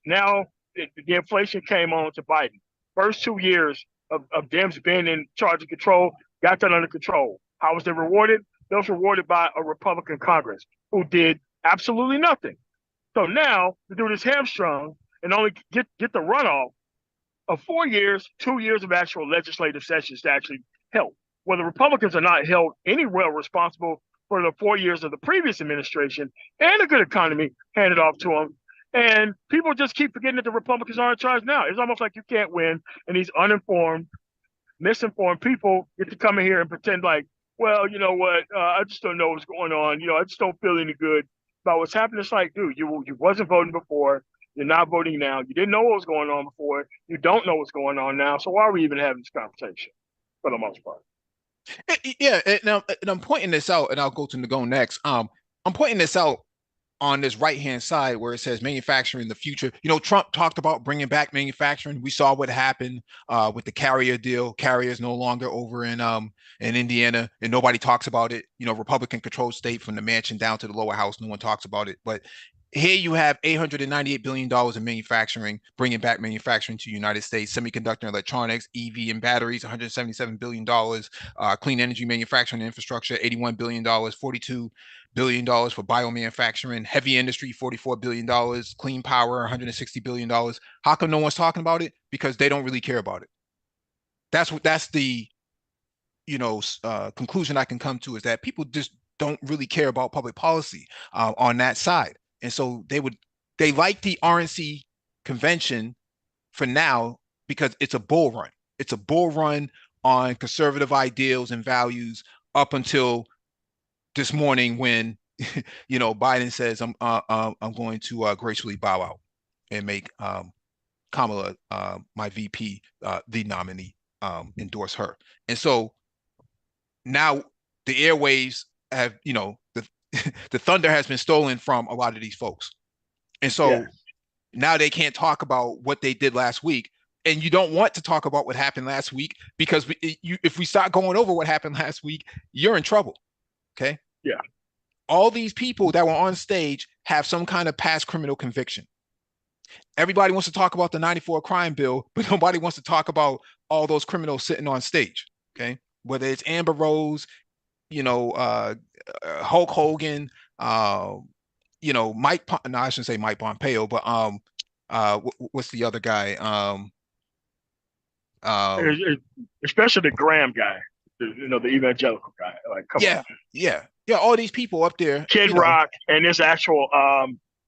Now the inflation came on to Biden. First 2 years of Dems being in charge of control, got that under control. How was they rewarded? They was rewarded by a Republican Congress who did absolutely nothing. So now to do this hamstrung and only get the runoff of 4 years, 2 years of actual legislative sessions to actually help. Well, the Republicans are not held anywhere responsible for the 4 years of the previous administration and a good economy handed off to them. And people just keep forgetting that the Republicans are in charge now. It's almost like you can't win, and these uninformed, misinformed people get to come in here and pretend like, well, you know what? I just don't know what's going on. I just don't feel any good about what's happening. It's like, dude, you wasn't voting before. You're not voting now. You didn't know what was going on before. You don't know what's going on now. So why are we even having this conversation for the most part? Yeah, and I'm pointing this out, and I'll go to go next. I'm pointing this out on this right-hand side where it says manufacturing in the future. Trump talked about bringing back manufacturing. We saw what happened with the Carrier deal. Carrier is no longer over in Indiana, and nobody talks about it. Republican-controlled state from the mansion down to the lower house. No one talks about it. But here you have $898 billion in manufacturing, bringing back manufacturing to the United States, semiconductor electronics, EV and batteries, $177 billion, clean energy manufacturing infrastructure, $81 billion, $42 billion for biomanufacturing, heavy industry, $44 billion, clean power, $160 billion. How come no one's talking about it? Because they don't really care about it. That's the conclusion I can come to, is that people just don't really care about public policy on that side. And so they like the RNC convention for now because it's a bull run. It's a bull run on conservative ideals and values up until this morning when Biden says I'm going to gracefully bow out and make Kamala my VP, the nominee, endorse her. And so now the airwaves have, the thunder has been stolen from a lot of these folks. And so now they can't talk about what they did last week. And you don't want to talk about what happened last week because if we start going over what happened last week, you're in trouble. Okay. Yeah. All these people that were on stage have some kind of past criminal conviction. Everybody wants to talk about the 94 crime bill, but nobody wants to talk about all those criminals sitting on stage. Okay. Whether it's Amber Rose, Hulk Hogan, Mike. No, I shouldn't say Mike Pompeo, but what's the other guy? Especially the Graham guy, the evangelical guy. Like, come on. Yeah. All these people up there, Kid Rock, and this actual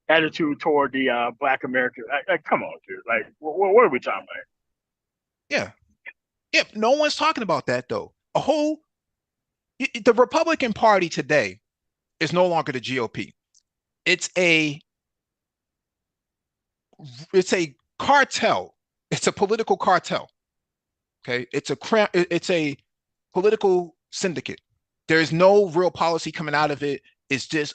attitude toward the Black American. Like, come on, dude. Like, what are we talking about? Yeah. No one's talking about that though. The Republican Party today is no longer the GOP. It's a cartel. It's a political cartel. Okay, it's a political syndicate. There is no real policy coming out of it. It's just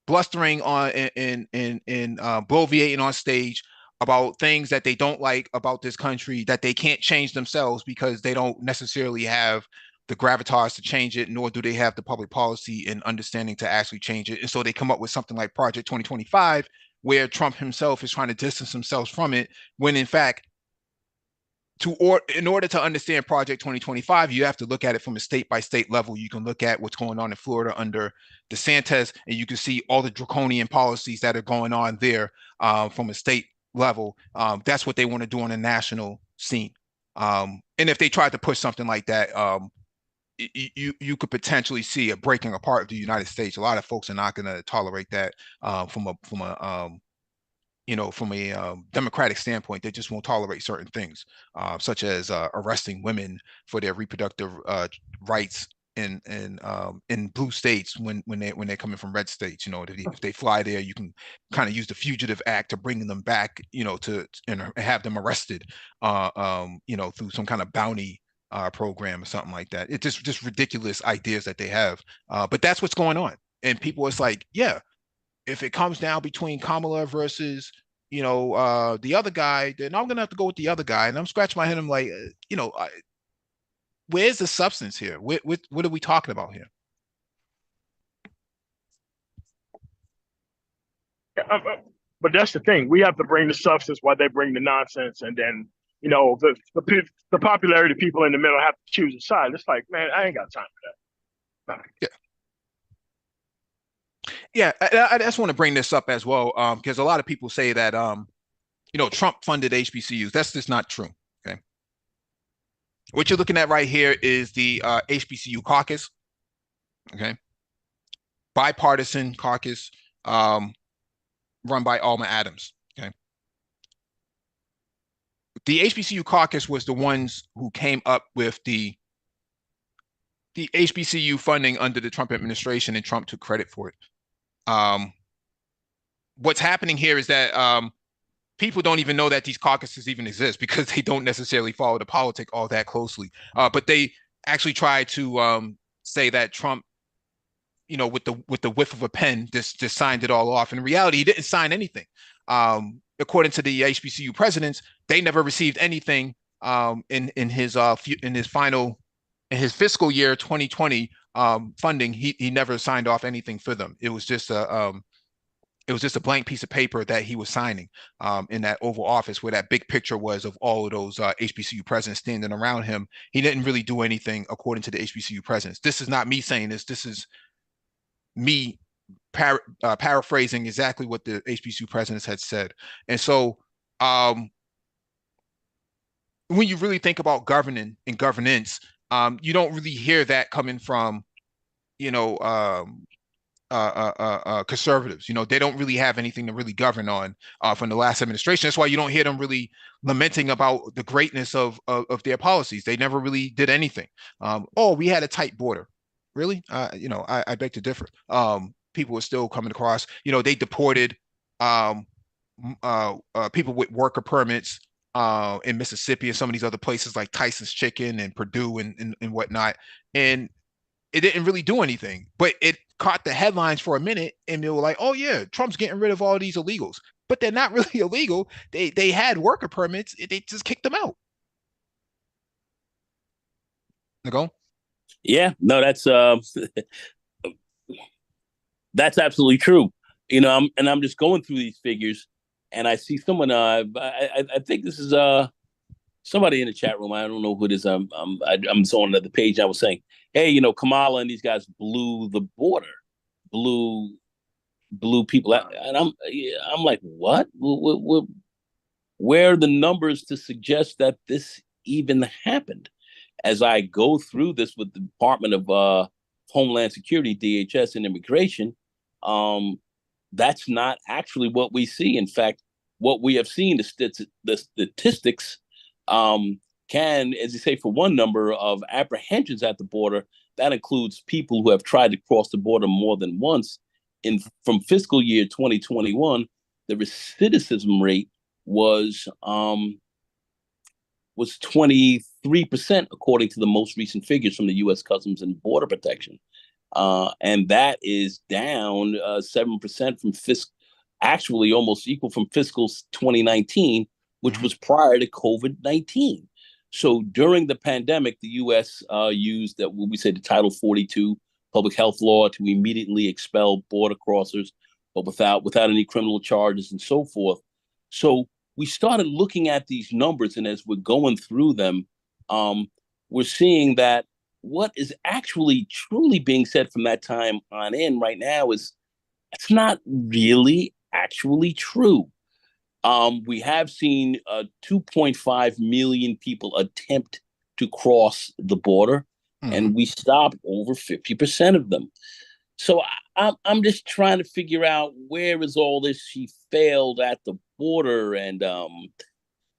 blustering on and bloviating on stage about things that they don't like about this country, that they can't change themselves because they don't necessarily have the gravitas to change it, nor do they have the public policy and understanding to actually change it. And so they come up with something like Project 2025, where Trump himself is trying to distance himself from it, when in fact, in order to understand Project 2025, you have to look at it from a state-by-state level. You can look at what's going on in Florida under DeSantis, and you can see all the draconian policies that are going on there from a state level. That's what they want to do on a national scene. And if they tried to push something like that, you could potentially see a breaking apart of the United States. A lot of folks are not going to tolerate that from a democratic standpoint. They just won't tolerate certain things, such as arresting women for their reproductive rights in blue states when they're coming from red states. If they fly there, you can kind of use the Fugitive Act to bring them back, to have them arrested, through some kind of bounty program or something like that. It's just ridiculous ideas that they have. But that's what's going on. And people, it's like, yeah, if it comes down between Kamala versus, the other guy, then I'm gonna have to go with the other guy. And I'm scratching my head. I'm like, where's the substance here? What are we talking about here? But that's the thing. We have to bring the substance while they bring the nonsense, and then the popularity people in the middle have to choose a side. It's like, man, I ain't got time for that. Yeah. Yeah, I just want to bring this up as well, because a lot of people say that Trump funded HBCUs. That's just not true. Okay, what you're looking at right here is the HBCU caucus. Okay, bipartisan caucus, um, run by Alma Adams. Okay, the HBCU caucus was the ones who came up with the HBCU funding under the Trump administration, and Trump took credit for it. Um, what's happening here is that people don't even know that these caucuses even exist because they don't necessarily follow the politic all that closely. But they actually try to say that Trump, with the whiff of a pen, just signed it all off. In reality, he didn't sign anything. According to the HBCU presidents, they never received anything in his final in his fiscal year 2020 funding. He never signed off anything for them. It was just a blank piece of paper that he was signing in that Oval Office, where that big picture was of all of those HBCU presidents standing around him. He didn't really do anything according to the HBCU presidents. This is not me saying this. This is me paraphrasing exactly what the HBCU presidents had said. And so, um, when you really think about governing and governance, you don't really hear that coming from, you know, conservatives. They don't really have anything to really govern on from the last administration. That's why you don't hear them really lamenting about the greatness of their policies. They never really did anything. Oh, we had a tight border. Really? I beg to differ. People were still coming across. They deported um, people with worker permits in Mississippi and some of these other places like Tyson's Chicken and Purdue and whatnot. And it didn't really do anything, but it caught the headlines for a minute, and they were like, "Oh yeah, Trump's getting rid of all these illegals," but they're not really illegal. They had worker permits. They just kicked them out. Nicole? Yeah, no, that's absolutely true. I'm just going through these figures, and I see someone. I think this is somebody in the chat room. I don't know who it is. I'm on another page. I was saying, hey, Kamala and these guys blew the border, blew blew people out, and I'm like, what? Where are the numbers to suggest that this even happened? As I go through this with the Department of Homeland Security, DHS, and Immigration, um, that's not actually what we see. In fact, what we have seen, the statistics can, as you say, for one number of apprehensions at the border, that includes people who have tried to cross the border more than once. From fiscal year 2021, the recidivism rate was 23%, according to the most recent figures from the U.S. Customs and Border Protection. And that is down 7% from actually almost equal from fiscal 2019, which was prior to COVID-19. So during the pandemic, the U.S. Used that what we say the Title 42 public health law to immediately expel border crossers, but without any criminal charges and so forth. So we started looking at these numbers, and as we're going through them, we're seeing that what is actually truly being said from that time on in right now is it's not really actually true. We have seen 2.5 million people attempt to cross the border, and we stopped over 50% of them. So I'm just trying to figure out where is all this she failed at the border, and out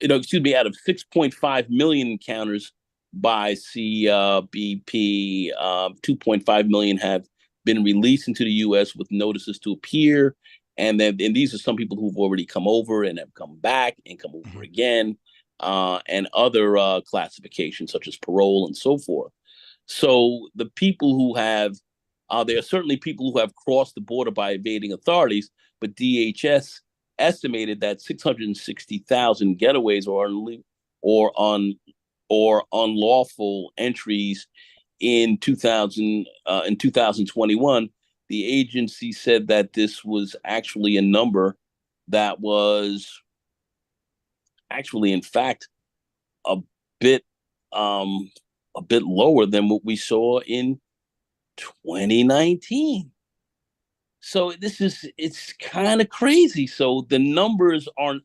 of 6.5 million encounters by CBP, 2.5 million have been released into the U.S. with notices to appear, and these are some people who've already come over and have come back and come over again, and other classifications such as parole and so forth. So the people who have there are certainly people who have crossed the border by evading authorities, but DHS estimated that 660,000 getaways or unlawful entries in 2021. The agency said that this was actually a number that was actually, in fact, a bit lower than what we saw in 2019. So it's kind of crazy. So the numbers aren't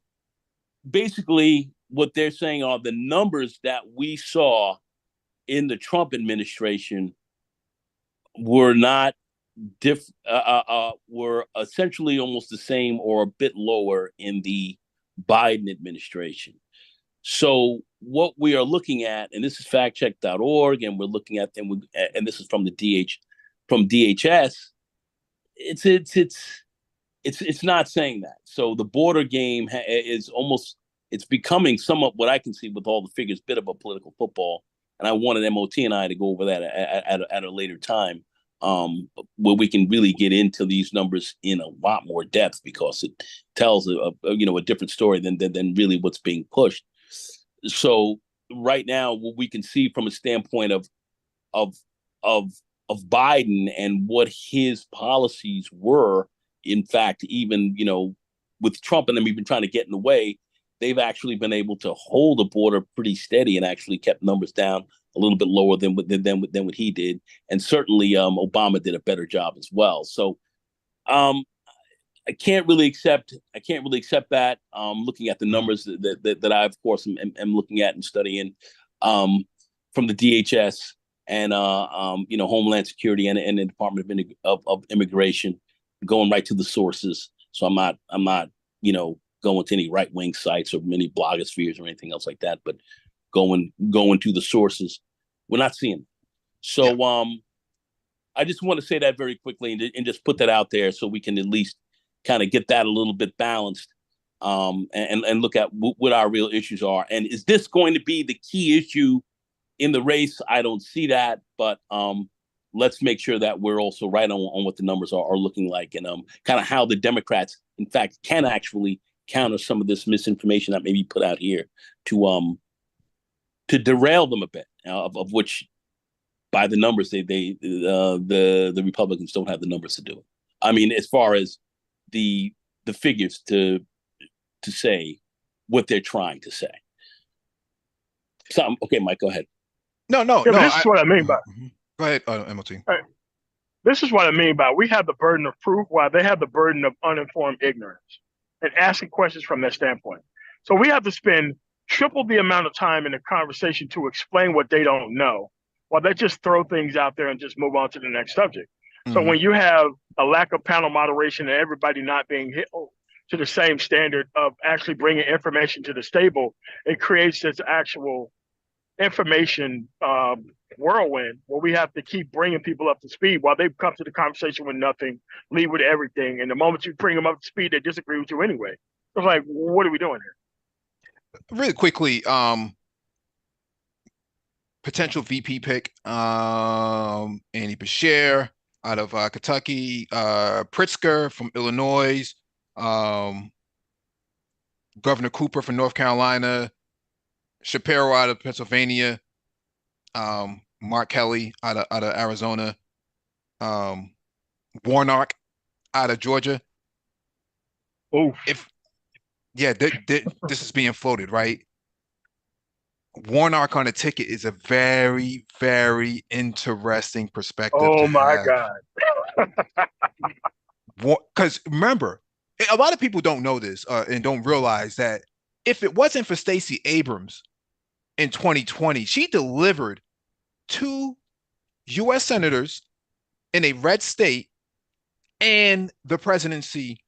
basically what they're saying are the numbers that we saw in the Trump administration were not were essentially almost the same or a bit lower in the Biden administration. So what we are looking at, and this is factcheck.org, and we're looking at, and this is from the DHS. It's not saying that. So the border game is almost, it's becoming somewhat what I can see with all the figures, bit of a political football. And I wanted MOT and I to go over that at a later time, where we can really get into these numbers in a lot more depth, because it tells a different story than really what's being pushed. So right now, what we can see from a standpoint of of of Biden and what his policies were, in fact, even with Trump and them even trying to get in the way, they've actually been able to hold the border pretty steady and actually kept numbers down a little bit lower than what he did, and certainly Obama did a better job as well. So um, I can't really accept that. Looking at the numbers that I, of course, am looking at and studying from the DHS and Homeland Security and the Department of Immigration, going right to the sources. So I'm not going to any right wing sites or many blogospheres or anything else like that, but going to the sources. We're not seeing it. So I just want to say that very quickly and just put that out there so we can at least kind of get that a little bit balanced, and look at what our real issues are. And is this going to be the key issue in the race? I don't see that, but let's make sure that we're also right on what the numbers are looking like, and kind of how the Democrats, in fact, can actually counter some of this misinformation that may be put out here to derail them a bit, of which, by the numbers, the Republicans don't have the numbers to do it. I mean, as far as the figures to say what they're trying to say. So, okay, Mike, go ahead. No. This is what I mean by. Go ahead, MLT. Right. This is what I mean by we have the burden of proof, while they have the burden of uninformed ignorance and asking questions from that standpoint. So we have to spend triple the amount of time in a conversation to explain what they don't know, while they just throw things out there and just move on to the next subject. So when you have a lack of panel moderation and everybody not being held to the same standard of actually bringing information to the table, it creates this actual information whirlwind where we have to keep bringing people up to speed while they come to the conversation with nothing, leave with everything. And the moment you bring them up to speed, they disagree with you anyway. It's like, what are we doing here? Really quickly, potential VP pick, Andy Beshear out of Kentucky, Pritzker from Illinois, Governor Cooper from North Carolina, Shapiro out of Pennsylvania, Mark Kelly out of Arizona, Warnock out of Georgia. Oh, this is being floated, right? Warnock on a ticket is a very, very interesting perspective. Oh my God. Because remember, a lot of people don't know this and don't realize that if it wasn't for Stacey Abrams in 2020, she delivered 2 U.S. senators in a red state and the presidency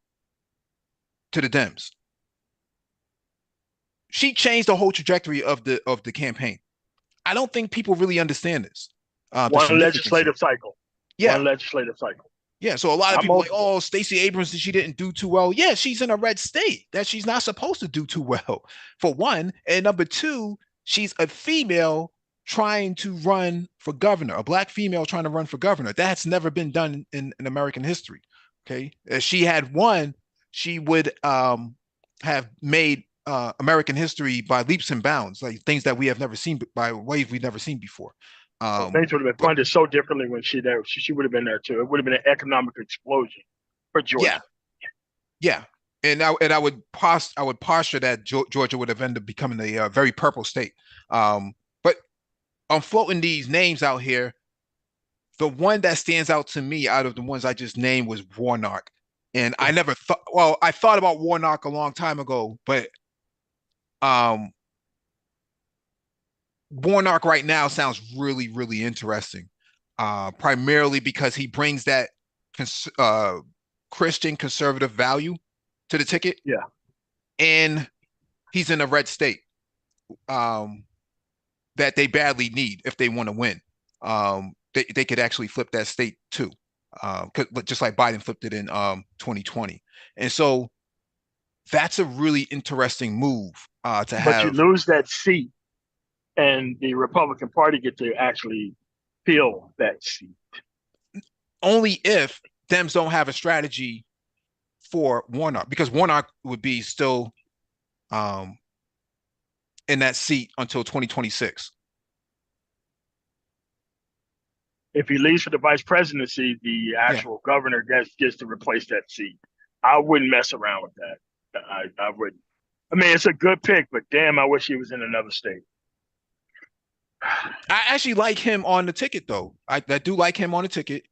to the Dems. She changed the whole trajectory of the campaign. I don't think people really understand this. One legislative cycle. Yeah. One legislative cycle. Yeah. So a lot of people are like, oh, Stacey Abrams, she didn't do too well. Yeah, she's in a red state that she's not supposed to do too well, for one. And number two, she's a female trying to run for governor, a black female trying to run for governor. That's never been done in American history. Okay. If she had won, she would have made American history by leaps and bounds, like things that we have never seen, by ways we've never seen before. Things would have been funded so differently when she there. She would have been there too. It would have been an economic explosion for Georgia. Yeah. And I would posture that Georgia would have ended up becoming a very purple state. But I'm floating these names out here. The one that stands out to me out of the ones I just named was Warnock. And I never thought, well, I thought about Warnock a long time ago, but Warnock right now sounds really, really interesting. primarily because he brings that Christian conservative value to the ticket, Yeah. and he's in a red state um, that they badly need if they want to win. They could actually flip that state too, just like Biden flipped it in 2020. And so that's a really interesting move to But you have. lose that seat, and the Republican Party get to actually fill that seat. Only if Dems don't have a strategy for Warnock, because Warnock would be still um, in that seat until 2026. If he leaves for the vice presidency, the Yeah. actual governor gets to replace that seat. I wouldn't mess around with that. I wouldn't. I mean, it's a good pick, but damn, I wish he was in another state. I actually like him on the ticket, though. I do like him on the ticket.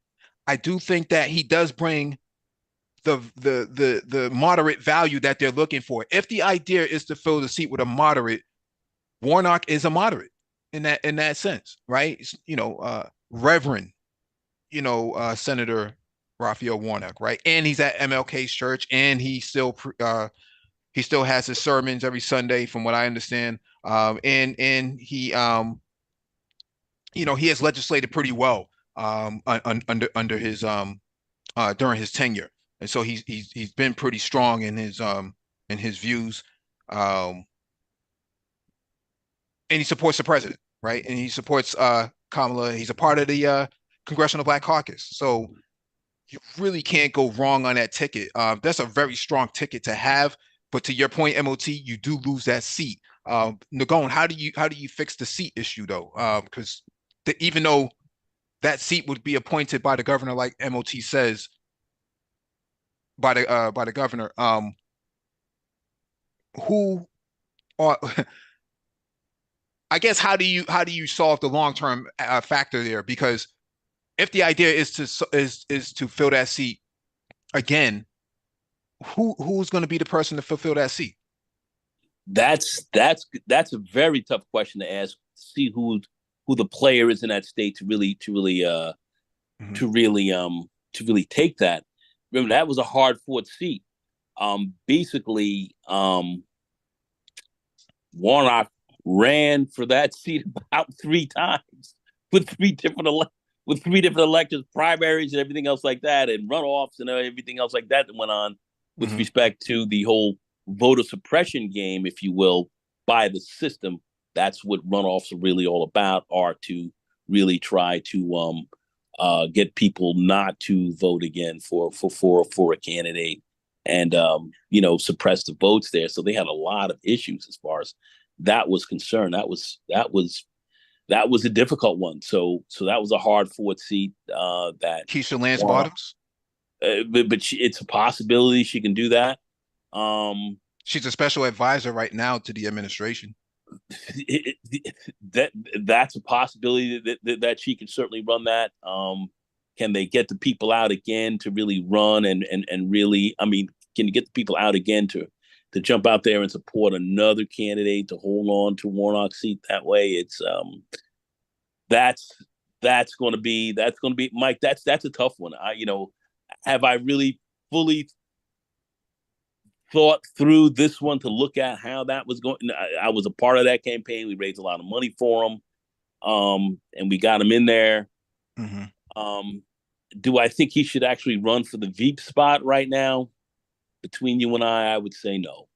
I do think that he does bring the moderate value that they're looking for. If the idea is to fill the seat with a moderate, Warnock is a moderate in that sense, right? Reverend, Senator Raphael Warnock, right? And he's at MLK's church, and he still has his sermons every Sunday, from what I understand. And he has legislated pretty well under his during his tenure, and so he's been pretty strong in his views, um, and he supports the president, right? And he supports Kamala. He's a part of the Congressional Black Caucus, so you really can't go wrong on that ticket. That's a very strong ticket to have. But to your point, MOT, you do lose that seat. Nagone, how do you fix the seat issue though? Because even though that seat would be appointed by the governor, like MOT says, by the governor, who are I guess how do you solve the long term factor there? Because if the idea is to fill that seat again, who's going to be the person to fulfill that seat? That's a very tough question to ask. See who the player is in that state Mhm. to really take that. Remember, that was a hard fought seat. Basically, Warnock ran for that seat about 3 times with with 3 different electors, primaries, and everything else like that, and runoffs and everything else like that went on with Mhm. respect to the whole voter suppression game, if you will, by the system. That's what runoffs are really all about, are to really try to get people not to vote again for a candidate, and suppress the votes there. So they had a lot of issues as far as that was concerned. That was a difficult one. So that was a hard fought seat. That Keisha Lance uh, Bottoms. it's a possibility she can do that. Um, She's a special advisor right now to the administration. it, that that's a possibility that she can certainly run that. Can they get the people out again to really run and really? I mean, can you get the people out again to jump out there and support another candidate to hold on to Warnock's seat that way? It's that's that's going to be Mike. That's a tough one. Have I really fully thought through this one to look at how that was going? I was a part of that campaign. We raised a lot of money for him, and we got him in there. Mhm. Um, do I think he should actually run for the Veep spot right now? Between you and I would say no.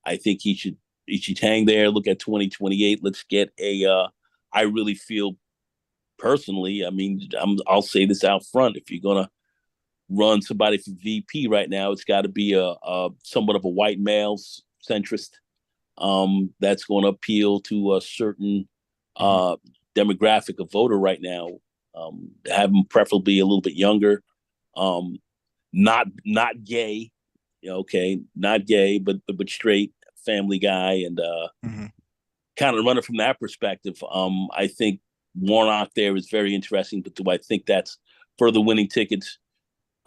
I think he should hang there. Look at 2028. Let's get a. I really feel personally. I mean, I'll say this out front. If you're gonna run somebody for VP right now, it's got to be a somewhat of a white male centrist. That's going to appeal to a certain Mhm. uh, demographic of voter right now. Have them preferably a little bit younger. Um, not gay. Okay, not gay, but straight family guy, and Mhm. kind of running from that perspective. I think Warnock there is very interesting, but do I think that's further winning tickets?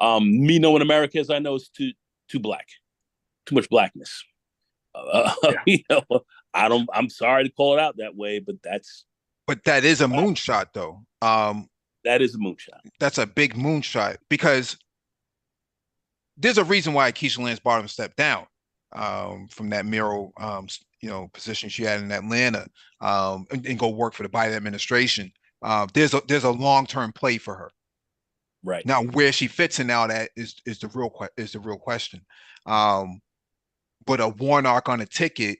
Me knowing America as I know is too black, too much blackness. Yeah. You know, I don't. I'm sorry to call it out that way, but that's But that is a moonshot, though. That is a moonshot. That's a big moonshot because there's a reason why Keisha Lance Bottoms stepped down from that mayoral, position she had in Atlanta, and go work for the Biden administration. There's a long-term play for her. Right. Now, where she fits in now that is the real question. But a Warnock on a ticket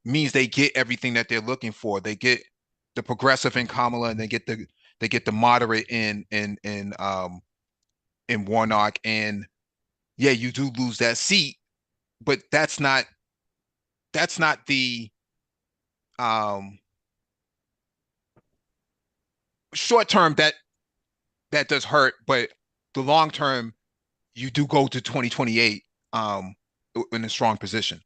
means they get everything that they're looking for. They get the progressive in Kamala, and they get the moderate in Warnock. And yeah, you do lose that seat, but that's not the short term that does hurt, but the long term you do go to 2028 in a strong position.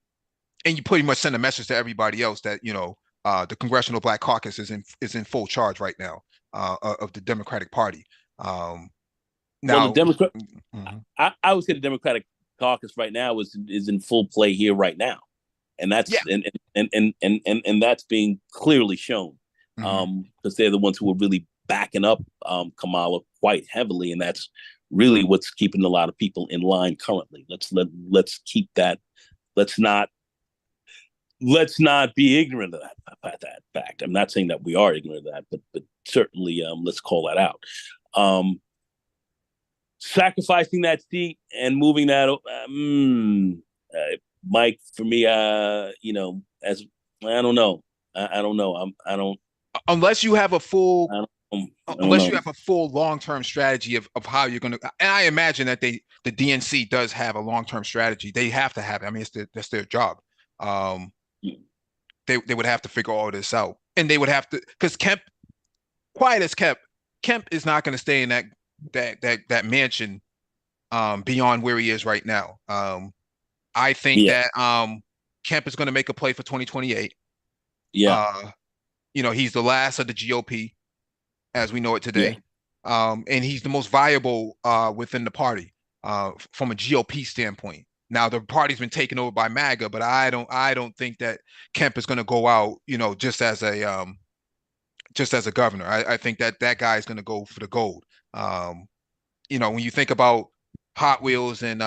And you pretty much send a message to everybody else that the Congressional Black Caucus is in full charge right now of the Democratic Party. Well, Now, the Democrat, mhm. I would say the Democratic Caucus right now is in full play here right now, and Yeah. that's and that's being clearly shown, because they're the ones who are really backing up Kamala quite heavily, and that's really what's keeping a lot of people in line currently. Let's keep that. Let's not be ignorant of that fact. I'm not saying that we are ignorant of that, but certainly let's call that out. Sacrificing that seat and moving that, Mike, for me, as I don't know, I don't know, I don't. Unless you have a full, I don't unless know. you have a full long-term strategy of how you're going to, and I imagine that the DNC does have a long-term strategy. They have to have it. I mean, that's their job. They would have to figure all this out, and they would have to, because quiet as Kemp is not going to stay in that mansion beyond where he is right now. I think Yeah, that Kemp is going to make a play for 2028. yeah, He's the last of the GOP as we know it yeah. today, and he's the most viable within the party from a GOP standpoint. Now the party's been taken over by MAGA, but I don't think that Kemp is going to go out, just as a governor. I think that guy is going to go for the gold. When you think about Hot Wheels in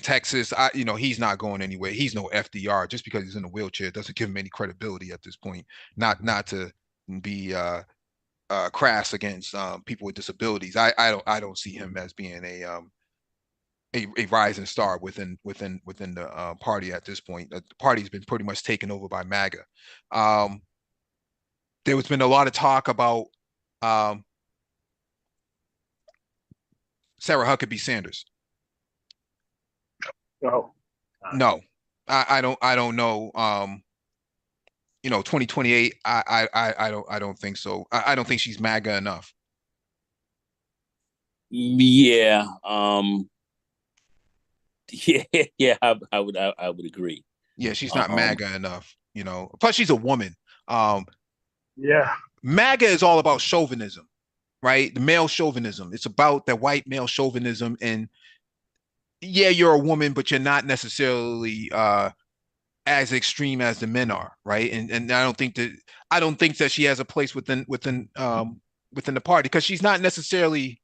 Texas, he's not going anywhere. He's no FDR. Just because he's in a wheelchair doesn't give him any credibility at this point. Not to be crass against people with disabilities. I don't see him as being a rising star within the party at this point. The party's been pretty much taken over by MAGA. There has been a lot of talk about Sarah Huckabee Sanders. Oh, No, I don't know. 2028. I don't think so. I don't think she's MAGA enough. Yeah, yeah, yeah. I would agree. Yeah, she's not Um, MAGA enough. Plus she's a woman. Um, yeah. MAGA is all about chauvinism, right? The male chauvinism. It's about the white male chauvinism, and yeah, you're a woman, but you're not necessarily as extreme as the men are, right? And I don't think that she has a place within the party because she's not necessarily.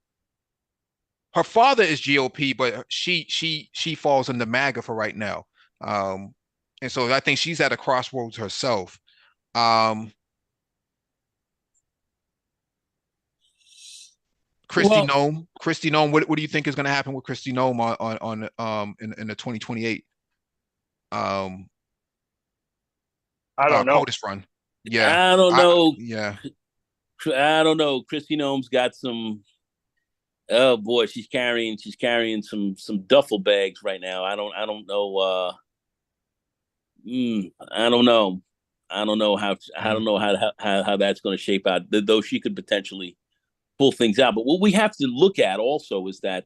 Her father is GOP, but she falls into MAGA for right now, um, and so I think she's at a crossroads herself. Um, well, Kristi Noem. What do you think is going to happen with Kristi Noem in the 2028 um I don't know. POTUS run? Yeah, I don't know. yeah. I don't know. Kristi Noem's got some. Oh boy, she's carrying some duffel bags right now. I don't know. I don't know. I don't know how that's going to shape out. Though she could potentially pull things out. But what we have to look at also is that,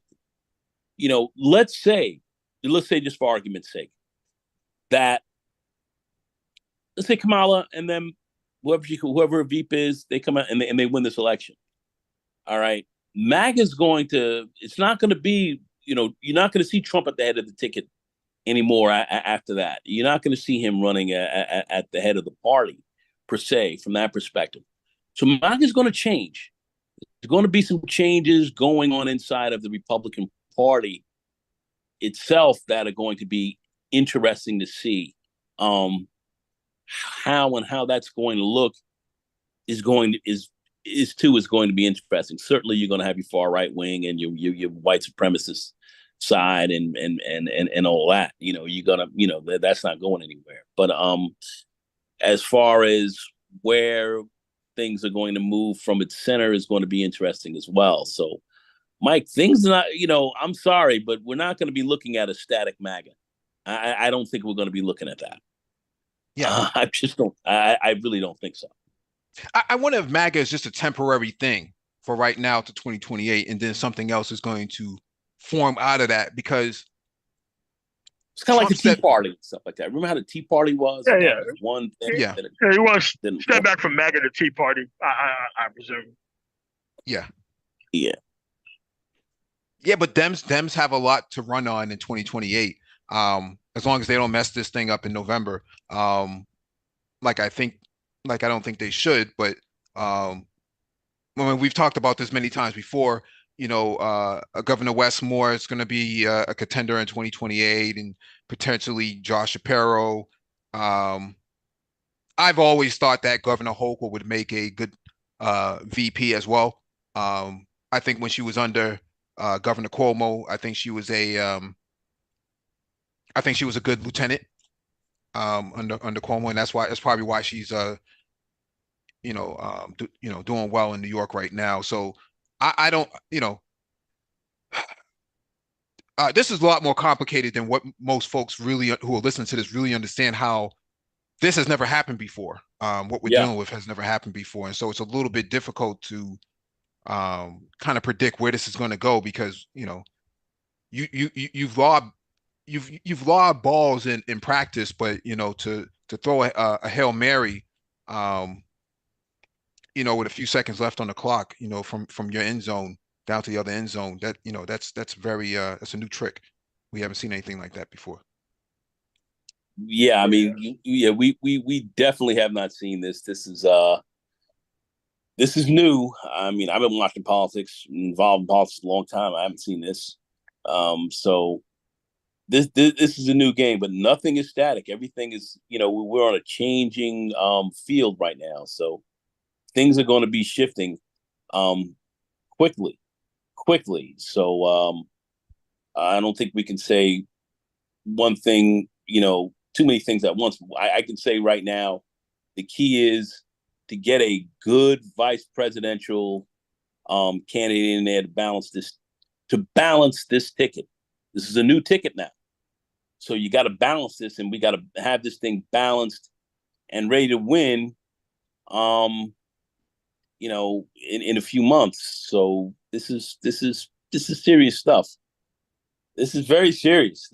let's say just for argument's sake, that let's say Kamala and then whoever Veep is, they come out and they win this election. All right. MAGA's it's not going to be, you're not going to see Trump at the head of the ticket anymore after that. You're not going to see him running at the head of the party per se from that perspective. So MAGA's going to change. there's going to be some changes going on inside of the Republican Party itself that are going to be interesting to see. How that's going to look is going to be interesting. Certainly, you're going to have your far right wing and your white supremacist side and all that. You're gonna that's not going anywhere. But as far as where things are going to move from its center is going to be interesting as well. So, Mike, things are not. I'm sorry, but we're not going to be looking at a static MAGA. I don't think we're going to be looking at that. Yeah. I just don't. I really don't think so. I wonder if MAGA is just a temporary thing for right now to 2028, and then something else is going to form out of that, because it's kind of like the Tea Party and stuff like that. Remember how the Tea Party was? Yeah. Was one thing. Yeah. He wants to step back from MAGA to Tea Party, I presume. Yeah. Yeah. Yeah, but Dems have a lot to run on in 2028. As long as they don't mess this thing up in November. Like I don't think they should, but we've talked about this many times before. Governor Westmore is going to be a contender in 2028, and potentially Josh Shapiro. I've always thought that Governor Hochul would make a good VP as well. I think when she was under Governor Cuomo, I think she was a good lieutenant under Cuomo, and that's probably why she's doing well in New York right now. So I don't, this is a lot more complicated than what most folks really who are listening to this really understand. How this has never happened before. What we're dealing with has never happened before, and so it's a little bit difficult to kind of predict where this is going to go, because you've lobbed balls in practice, but to throw a Hail Mary, with a few seconds left on the clock, from your end zone down to the other end zone, that's very that's a new trick. We haven't seen anything like that before. Yeah, I mean, we definitely have not seen this. This is new. I mean, I've been watching politics, involved in politics a long time. I haven't seen this. So this is a new game, but nothing is static. Everything is, we're on a changing field right now. So things are going to be shifting quickly. So I don't think we can say one thing, too many things at once. I can say right now, the key is to get a good vice presidential candidate in there to balance this ticket. This is a new ticket now. So you got to balance this, and we got to have this thing balanced and ready to win, in a few months. So this is serious stuff. This is very serious.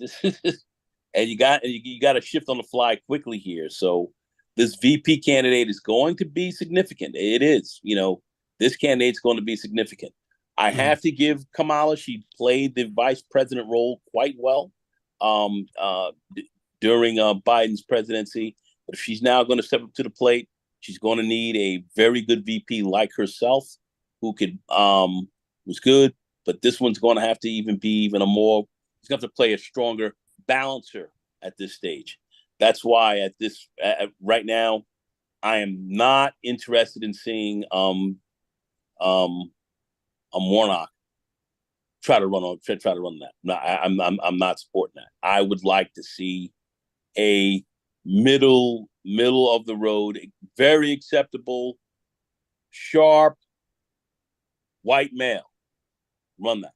And you got to shift on the fly quickly here. So this VP candidate is going to be significant. It is, this candidate's going to be significant. I have to give Kamala, she played the vice president role quite well during Biden's presidency. But if she's now going to step up to the plate, she's going to need a very good VP like herself, who was good. But this one's going to have to he's going to have to play a stronger balancer at this stage. That's why right now, I am not interested in seeing Warnock try to run that. No, I'm not supporting that. I would like to see a middle of the road, very acceptable, sharp, white male run that.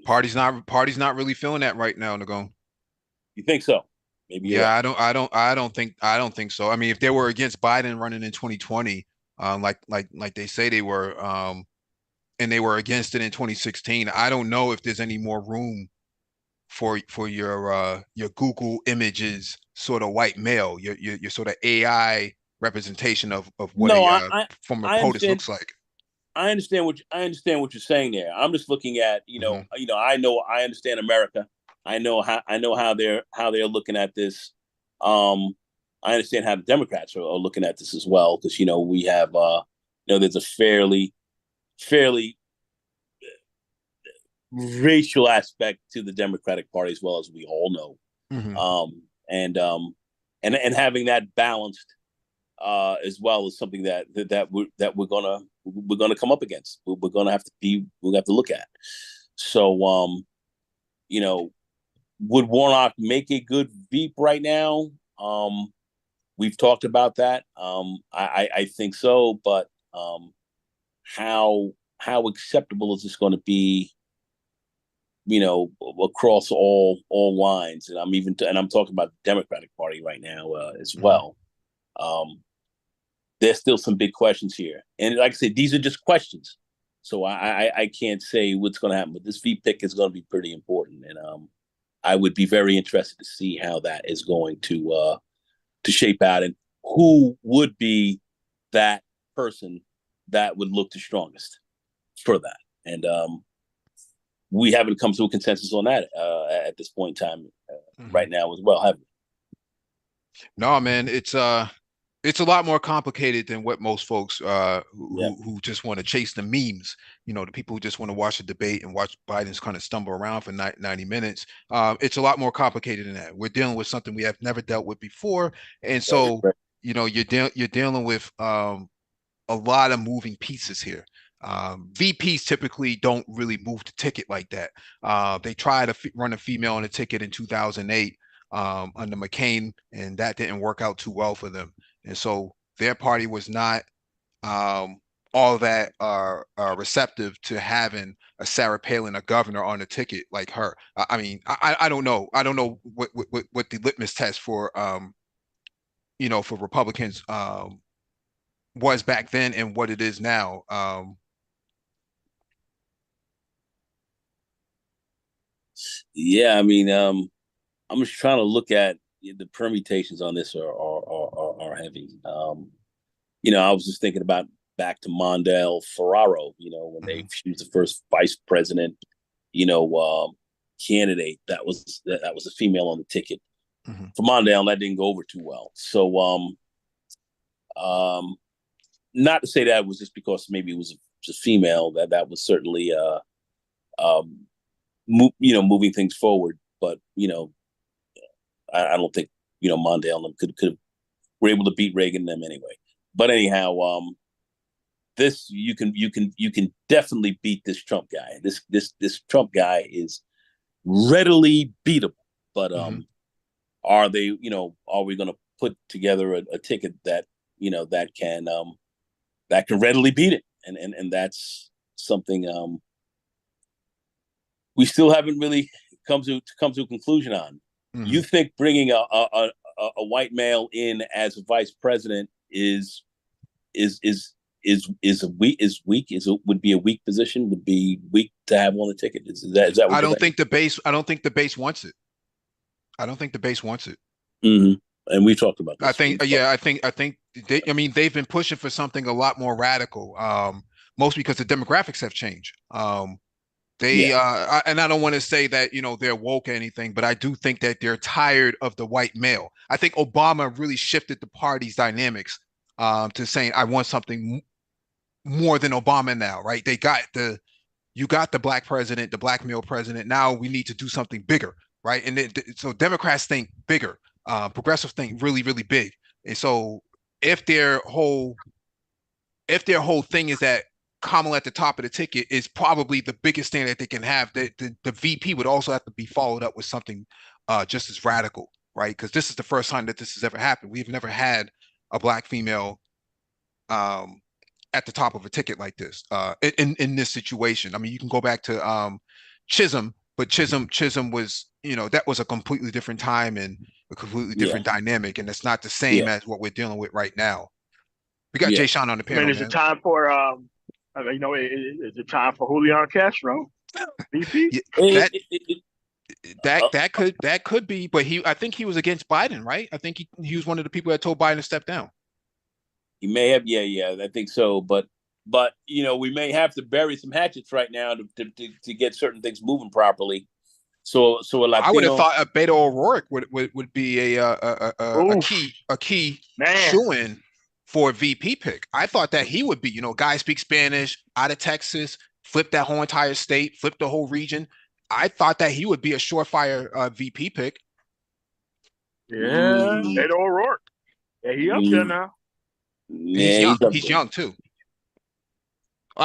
Party's not really feeling that right now, Nagone. You think so? Maybe. Yeah, I don't think so. I mean, if they were against Biden running in 2020, like they say they were, and they were against it in 2016, I don't know if there's any more room for your Google Images sort of white male, your sort of AI representation of what former POTUS looks like. I understand what you're saying there. I'm just looking at, I understand America. I know how they're looking at this. I understand how the Democrats are looking at this as well, because we have there's a fairly fairly racial aspect to the Democratic Party, as well as we all know. Mm-hmm. And having that balanced as well is something that we're gonna come up against. We're gonna have to look at. So you know, would Warnock make a good Veep right now? We've talked about that. I think so, but how acceptable is this going to be? Across all lines, and I'm talking about the Democratic Party right now as well. There's still some big questions here, and like I said, these are just questions, so I can't say what's going to happen. But this V pick is going to be pretty important, and I would be very interested to see how that is going to shape out, and who would be that person that would look the strongest for that. And we haven't come to a consensus on that at this point in time right now as well, have we? No, man, it's a lot more complicated than what most folks who just want to chase the memes, the people who just want to watch the debate and watch Biden's kind of stumble around for 90 minutes. It's a lot more complicated than that. We're dealing with something we have never dealt with before. And so, you're dealing with a lot of moving pieces here. VPs typically don't really move the ticket like that. They tried to run a female on the ticket in 2008 under McCain, and that didn't work out too well for them. And so their party was not all that receptive to having a Sarah Palin, a governor, on the ticket like her. I mean, I don't know. I don't know what the litmus test for for Republicans was back then and what it is now. Yeah, I mean, I'm just trying to look at the permutations on this are heavy. I was just thinking about back to Mondale Ferraro, when she was the first vice president, candidate that was a female on the ticket for Mondale, and that didn't go over too well. So not to say that it was just because maybe it was just female, that was certainly moving things forward, but I don't think Mondale and them could were able to beat Reagan and them anyway. But anyhow, this you can definitely beat this Trump guy. This Trump guy is readily beatable. But are we going to put together a ticket that that can readily beat it? And that's something we still haven't really come to a conclusion on. You think bringing a white male in as a vice president is weak? Would be a weak position? Would be weak to have on the ticket? Is that what I don't think the base wants it. I don't think the base wants it. And we talked about this. I think they've been pushing for something a lot more radical. Mostly because the demographics have changed. And I don't want to say that, they're woke or anything, but I do think that they're tired of the white male. I think Obama really shifted the party's dynamics to saying, I want something more than Obama now, right? You got the black president, the black male president. Now we need to do something bigger, right? And so Democrats think bigger, progressives think really, really big. And so if their whole thing is that Kamala at the top of the ticket is probably the biggest thing that they can have, the VP would also have to be followed up with something just as radical, right? Because this is the first time that this has ever happened. We've never had a black female at the top of a ticket like this in this situation. I mean, you can go back to Chisholm, but Chisholm was, that was a completely different time and a completely different dynamic, and it's not the same as what we're dealing with right now. We got Jay Sean on the panel. Is it time for is it time for Julian Castro? VP? That could be, but I think he was against Biden, right? I think he was one of the people that told Biden to step down. He may have, I think so, but we may have to bury some hatchets right now to get certain things moving properly. So a Latino, I would have thought a Beto O'Rourke would be a key shoo-in for a VP pick. I thought that he would be, guy speaks Spanish, out of Texas, flip that whole entire state, flip the whole region. I thought that he would be a surefire VP pick. Yeah, Beto O'Rourke. Yeah, he up there now. He's young. He's young too.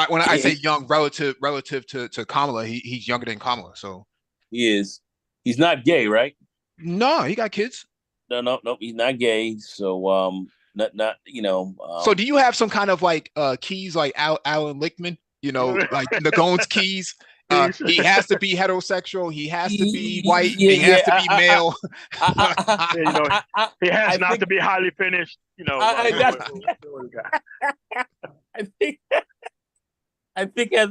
When I say young, relative to Kamala, he's younger than Kamala. So he is. He's not gay, right? No, he got kids. No, he's not gay. So not So do you have some kind of like keys like Alan Lichtman? Like Nagon's keys. He has to be heterosexual. He has to be white. He has to be male. He has not to be highly finished. I think as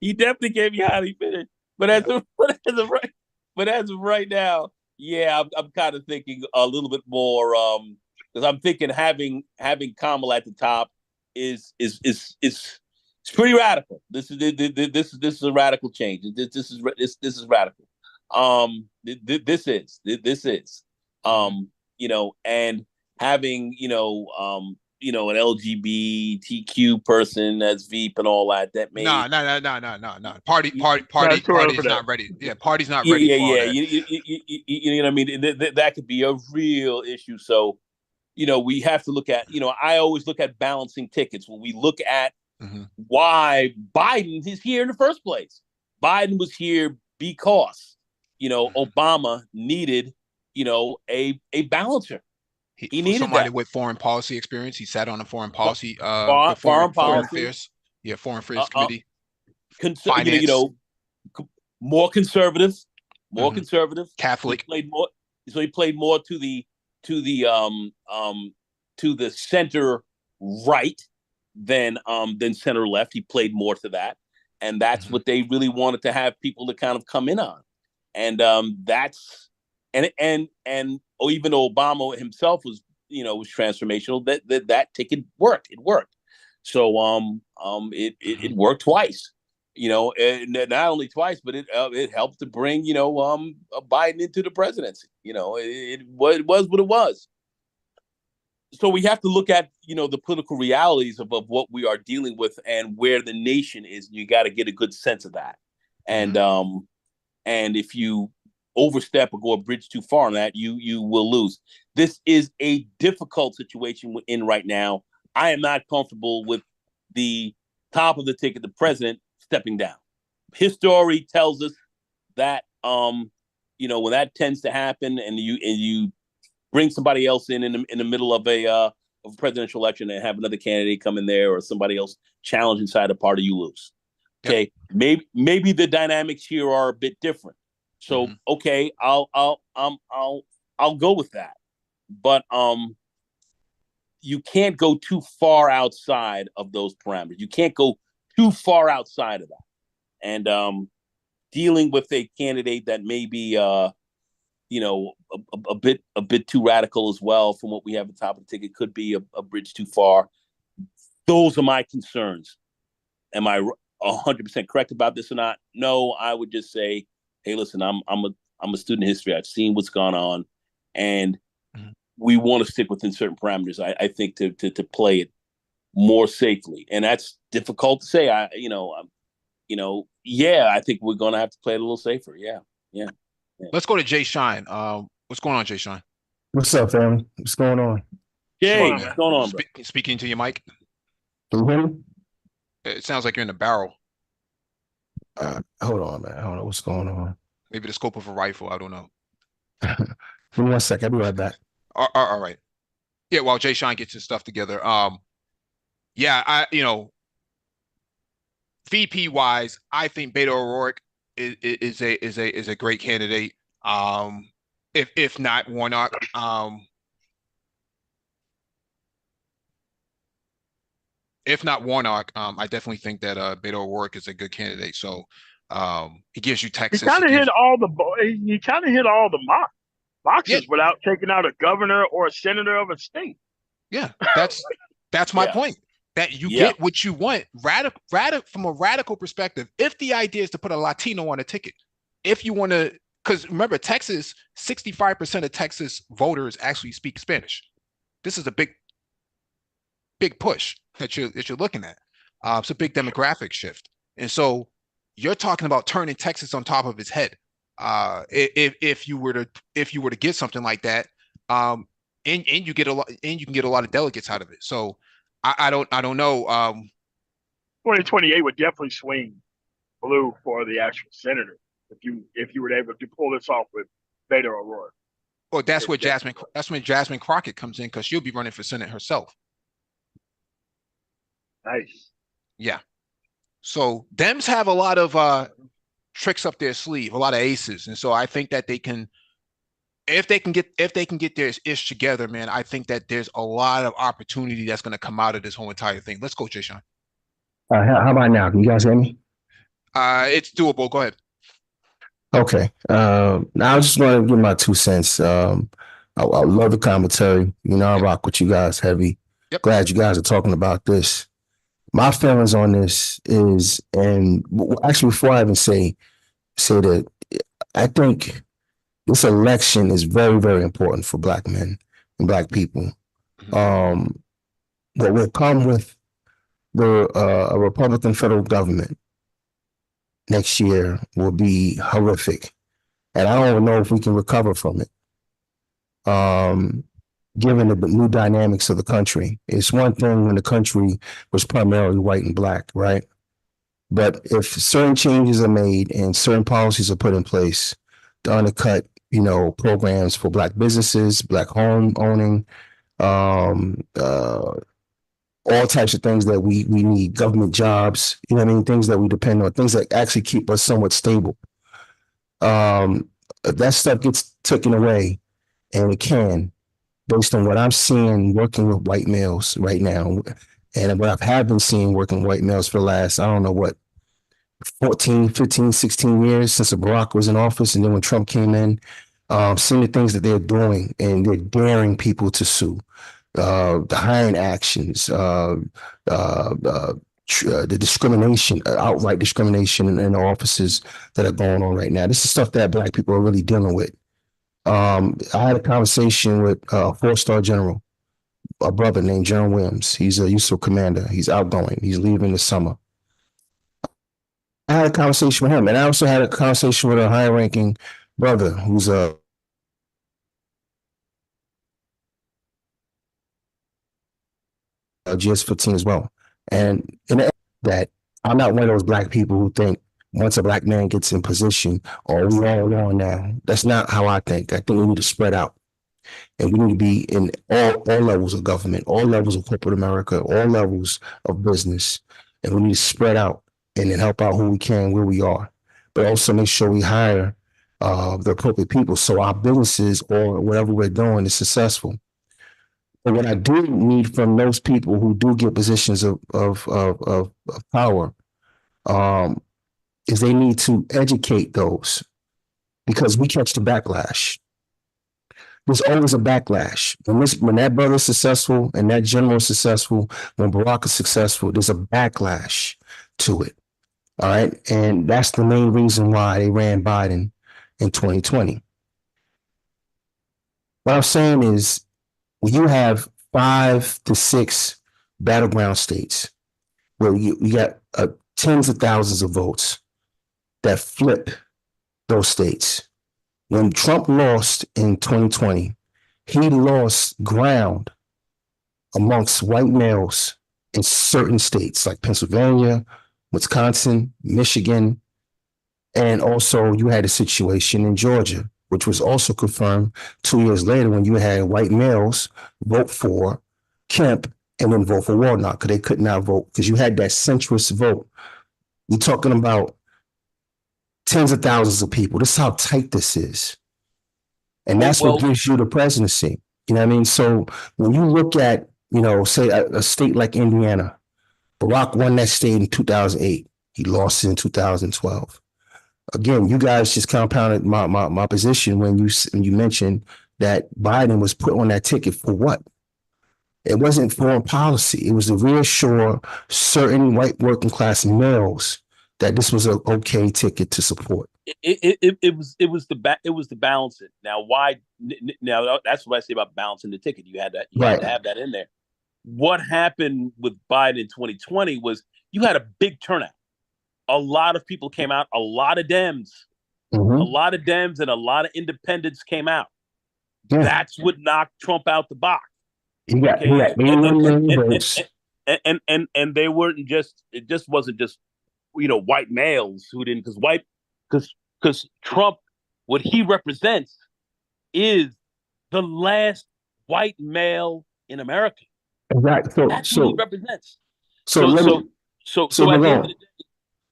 he definitely can't be highly finished, but as of right now, yeah, I'm kind of thinking a little bit more because I'm thinking having Kamala at the top is pretty radical. This is a radical change. This is radical. This is and having an LGBTQ person as Veep and all that. That may no. Party's not ready. Yeah, party's not ready. Yeah. You know what I mean? That could be a real issue. So, we have to look at. I always look at balancing tickets when we look at why Biden is here in the first place. Biden was here because Obama needed a balancer. He needed somebody with foreign policy experience. He sat on a foreign policy, foreign affairs, foreign affairs committee. Finance. More conservative, Catholic. He played more to the center right than center left. He played more to that, and that's what they really wanted to have people to kind of come in on, and that's and even though Obama himself was transformational, that ticket worked. It worked. So it worked twice. And not only twice, but it helped to bring Biden into the presidency. It was what it was. So we have to look at the political realities of what we are dealing with and where the nation is. You got to get a good sense of that. And and if you overstep or go a bridge too far on that, you will lose. This is a difficult situation we're in right now. I am not comfortable with the top of the ticket, the president, stepping down. History tells us that when that tends to happen, and you bring somebody else in the middle of a presidential election and have another candidate come in there or somebody else challenge inside the party, you lose. Okay, maybe the dynamics here are a bit different. So okay, I'll go with that, but you can't go too far outside of those parameters. You can't go too far outside of that, and dealing with a candidate that may be a bit too radical as well from what we have at the top of the ticket could be a bridge too far. Those are my concerns. Am I 100% correct about this or not? No, I would just say, hey, listen, I'm a student of history. I've seen what's gone on, and we want to stick within certain parameters. I think to play it more safely, and that's difficult to say. I think we're going to have to play it a little safer. Yeah. Let's go to Jay Shine. What's going on, Jay Shine? What's up, family? What's going on? Jay, what's going on, bro? Speaking to your mic. Can you hear me? It sounds like you're in a barrel. Hold on, man. I don't know what's going on. Maybe the scope of a rifle. I don't know. Give me 1 second. I'll be right back. All right. Yeah, while Jay Shine gets his stuff together. VP wise, I think Beto O'Rourke is a great candidate. If not Warnock. If not Warnock, I definitely think that Beto O'Rourke is a good candidate. So he gives you Texas. He kind of hit all the boxes without taking out a governor or a senator of a state. Yeah, that's my point. That you get what you want, radical from a radical perspective. If the idea is to put a Latino on a ticket, if you want to, because remember, Texas, 65% of Texas voters actually speak Spanish. this is a big push that you're looking at. It's a big demographic shift, and so you're talking about turning Texas on top of its head. If you were to get something like that, and you get a lot, and you can get a lot of delegates out of it. So I don't know. 2028 would definitely swing blue for the actual senator if you were able to pull this off with Beto O'Rourke. Well, that's when Jasmine Crockett comes in, because she'll be running for Senate herself. Nice. Yeah. So Dems have a lot of tricks up their sleeve, a lot of aces, and so I think that they can, if they can get their ish together, man. I think that there's a lot of opportunity that's going to come out of this whole entire thing. Let's go, Jay Sean. How about now? Can you guys hear me? It's doable. Go ahead. Okay. Now I just want to give my 2 cents. I love the commentary. You know, I rock with you guys heavy. Yep. Glad you guys are talking about this. My feelings on this is, and actually, before I even say that, I think this election is very, very important for Black men and Black people. What will come with a Republican federal government next year will be horrific, and I don't even know if we can recover from it. Given the new dynamics of the country, it's one thing when the country was primarily white and Black, right? But if certain changes are made and certain policies are put in place to undercut, programs for Black businesses, Black home owning, all types of things that we need, government jobs, things that we depend on, things that actually keep us somewhat stable. If that stuff gets taken away, and it can, based on what I'm seeing working with white males right now, and what I have been seeing working with white males for the last, I don't know what, 14, 15, 16 years since Barack was in office, and then when Trump came in, seeing the things that they're doing, and they're daring people to sue. The hiring actions, the discrimination, outright discrimination in the offices that are going on right now. This is stuff that Black people are really dealing with. I had a conversation with a 4-star general, a brother named John Williams. He's a USO commander. He's outgoing. He's leaving this summer. I had a conversation with him, and I also had a conversation with a high-ranking brother who's a GS-15 as well. And in that, I'm not one of those Black people who think once a Black man gets in position, we're all on now. That's not how I think. I think we need to spread out. And we need to be in all levels of government, all levels of corporate America, all levels of business. And we need to spread out and then help out who we can where we are. But also make sure we hire the appropriate people so our businesses or whatever we're doing is successful. But what I do need from those people who do get positions of power is they need to educate those, because we catch the backlash. There's always a backlash. When that brother is successful and that general is successful, when Barack is successful, there's a backlash to it. All right. And that's the main reason why they ran Biden in 2020. What I'm saying is, when you have 5 to 6 battleground states where you got tens of thousands of votes that flip those states. When Trump lost in 2020, he lost ground amongst white males in certain states like Pennsylvania, Wisconsin, Michigan, and also you had a situation in Georgia, which was also confirmed 2 years later when you had white males vote for Kemp and then vote for Warnock because they could not vote because you had that centrist vote. You're talking about tens of thousands of people. This is how tight this is. And that's what gives you the presidency. You know what I mean? So when you look at, say a state like Indiana, Barack won that state in 2008. He lost it in 2012. Again, you guys just compounded my position when you mentioned that Biden was put on that ticket for what? It wasn't foreign policy. It was to reassure certain white working class males that this was an okay ticket to support. it was the balancing. Now why now that's what I say about balancing the ticket. You had to Right. have that in there. What happened with Biden in 2020 was you had a big turnout. A lot of people came out, a Mm-hmm. lot of Dems and a lot of independents came out. Yeah. That's what knocked Trump out the box. He got Okay, 81 million votes. and they weren't just it just wasn't just white males who didn't because Trump, what he represents is the last white male in America. Right. That's what he represents. So So let so me, so so so at the end of Malone, the day,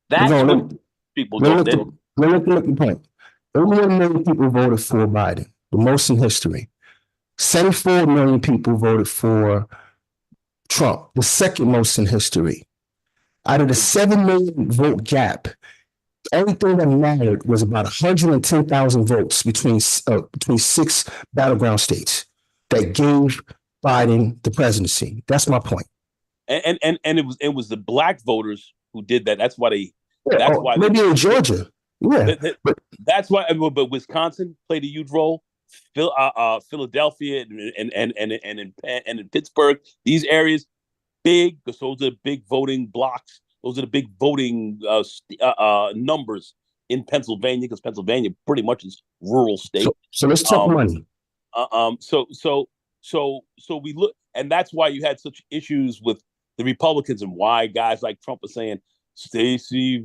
that's what people don't. They don't. let me make the point. 81 million people voted for Biden, the most in history. 74 million people voted for Trump, the second most in history. Out of the 7 million vote gap, the only thing that mattered was about 110,000 votes between six battleground states that gave Biden the presidency. That's my point. And it was the black voters who did that. That's why they. Yeah, That's why maybe in Georgia. Yeah, but that's why. But Wisconsin played a huge role. Philadelphia and in Pittsburgh, these areas big because those are big voting blocks. Those are the big voting numbers in Pennsylvania because Pennsylvania pretty much is rural state. So let's talk money. So we look, and that's why you had such issues with the Republicans and why guys like Trump are saying, Stacey,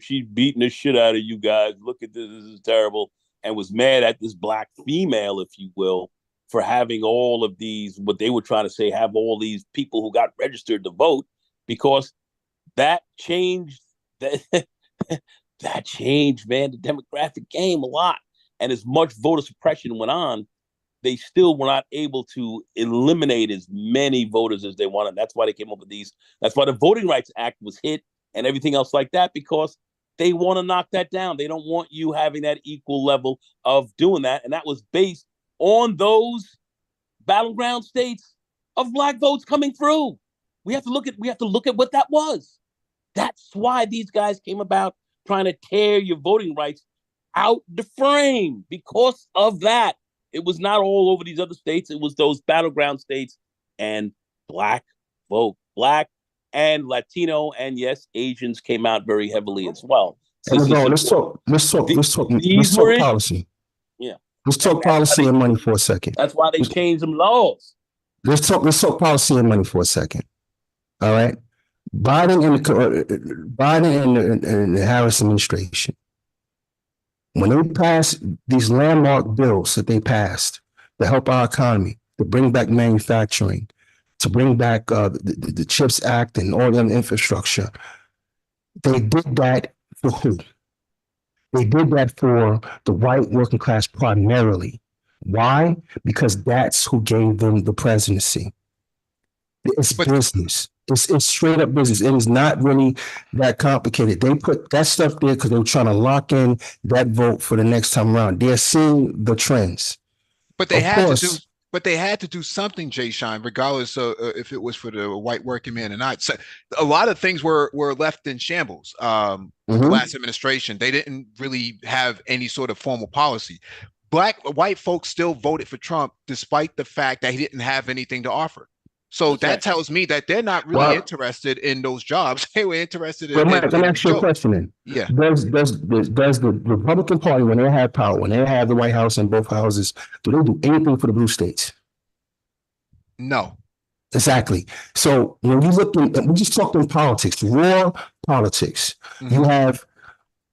she's beating the shit out of you guys. Look at this is terrible. And was mad at this black female, if you will, for having all of these, what they were trying to say, have all these people who got registered to vote, because that changed that changed, man, the demographic game a lot. And as much voter suppression went on, they still were not able to eliminate as many voters as they wanted. That's why they came up with these. That's why the Voting Rights Act was hit and everything else like that, because they want to knock that down. They don't want you having that equal level of doing that. And that was based on those battleground states of black votes coming through. We have to look at what that was. That's why these guys came about trying to tear your voting rights out the frame because of that. It was not all over these other states. It was those battleground states and black vote, black and Latino, and yes, Asians came out very heavily as well. Let's talk policy. Yeah. Let's talk policy and money for a second. That's why they changed some laws. Let's talk policy and money for a second. All right. Biden and the Harris administration, when they passed these landmark bills that they passed to help our economy, to bring back manufacturing, to bring back the CHIPS Act and all the infrastructure, they did that for who? They did that for the white working class primarily. Why? Because that's who gave them the presidency. It's business. It's straight up business. It is not really that complicated. They put that stuff there because they were trying to lock in that vote for the next time around. They're seeing the trends. But they had to do something, Jay Shine, regardless of if it was for the white working man or not. So a lot of things were left in shambles. The last administration, they didn't really have any sort of formal policy. White folks still voted for Trump despite the fact that he didn't have anything to offer. So that tells me that they're not really interested in those jobs. They were interested in. Let me ask you a question then. Yeah. Does the Republican Party, when they had power, when they had the White House and both houses, do they do anything for the blue states? No. Exactly. So when you look we just talked in politics, raw politics. You have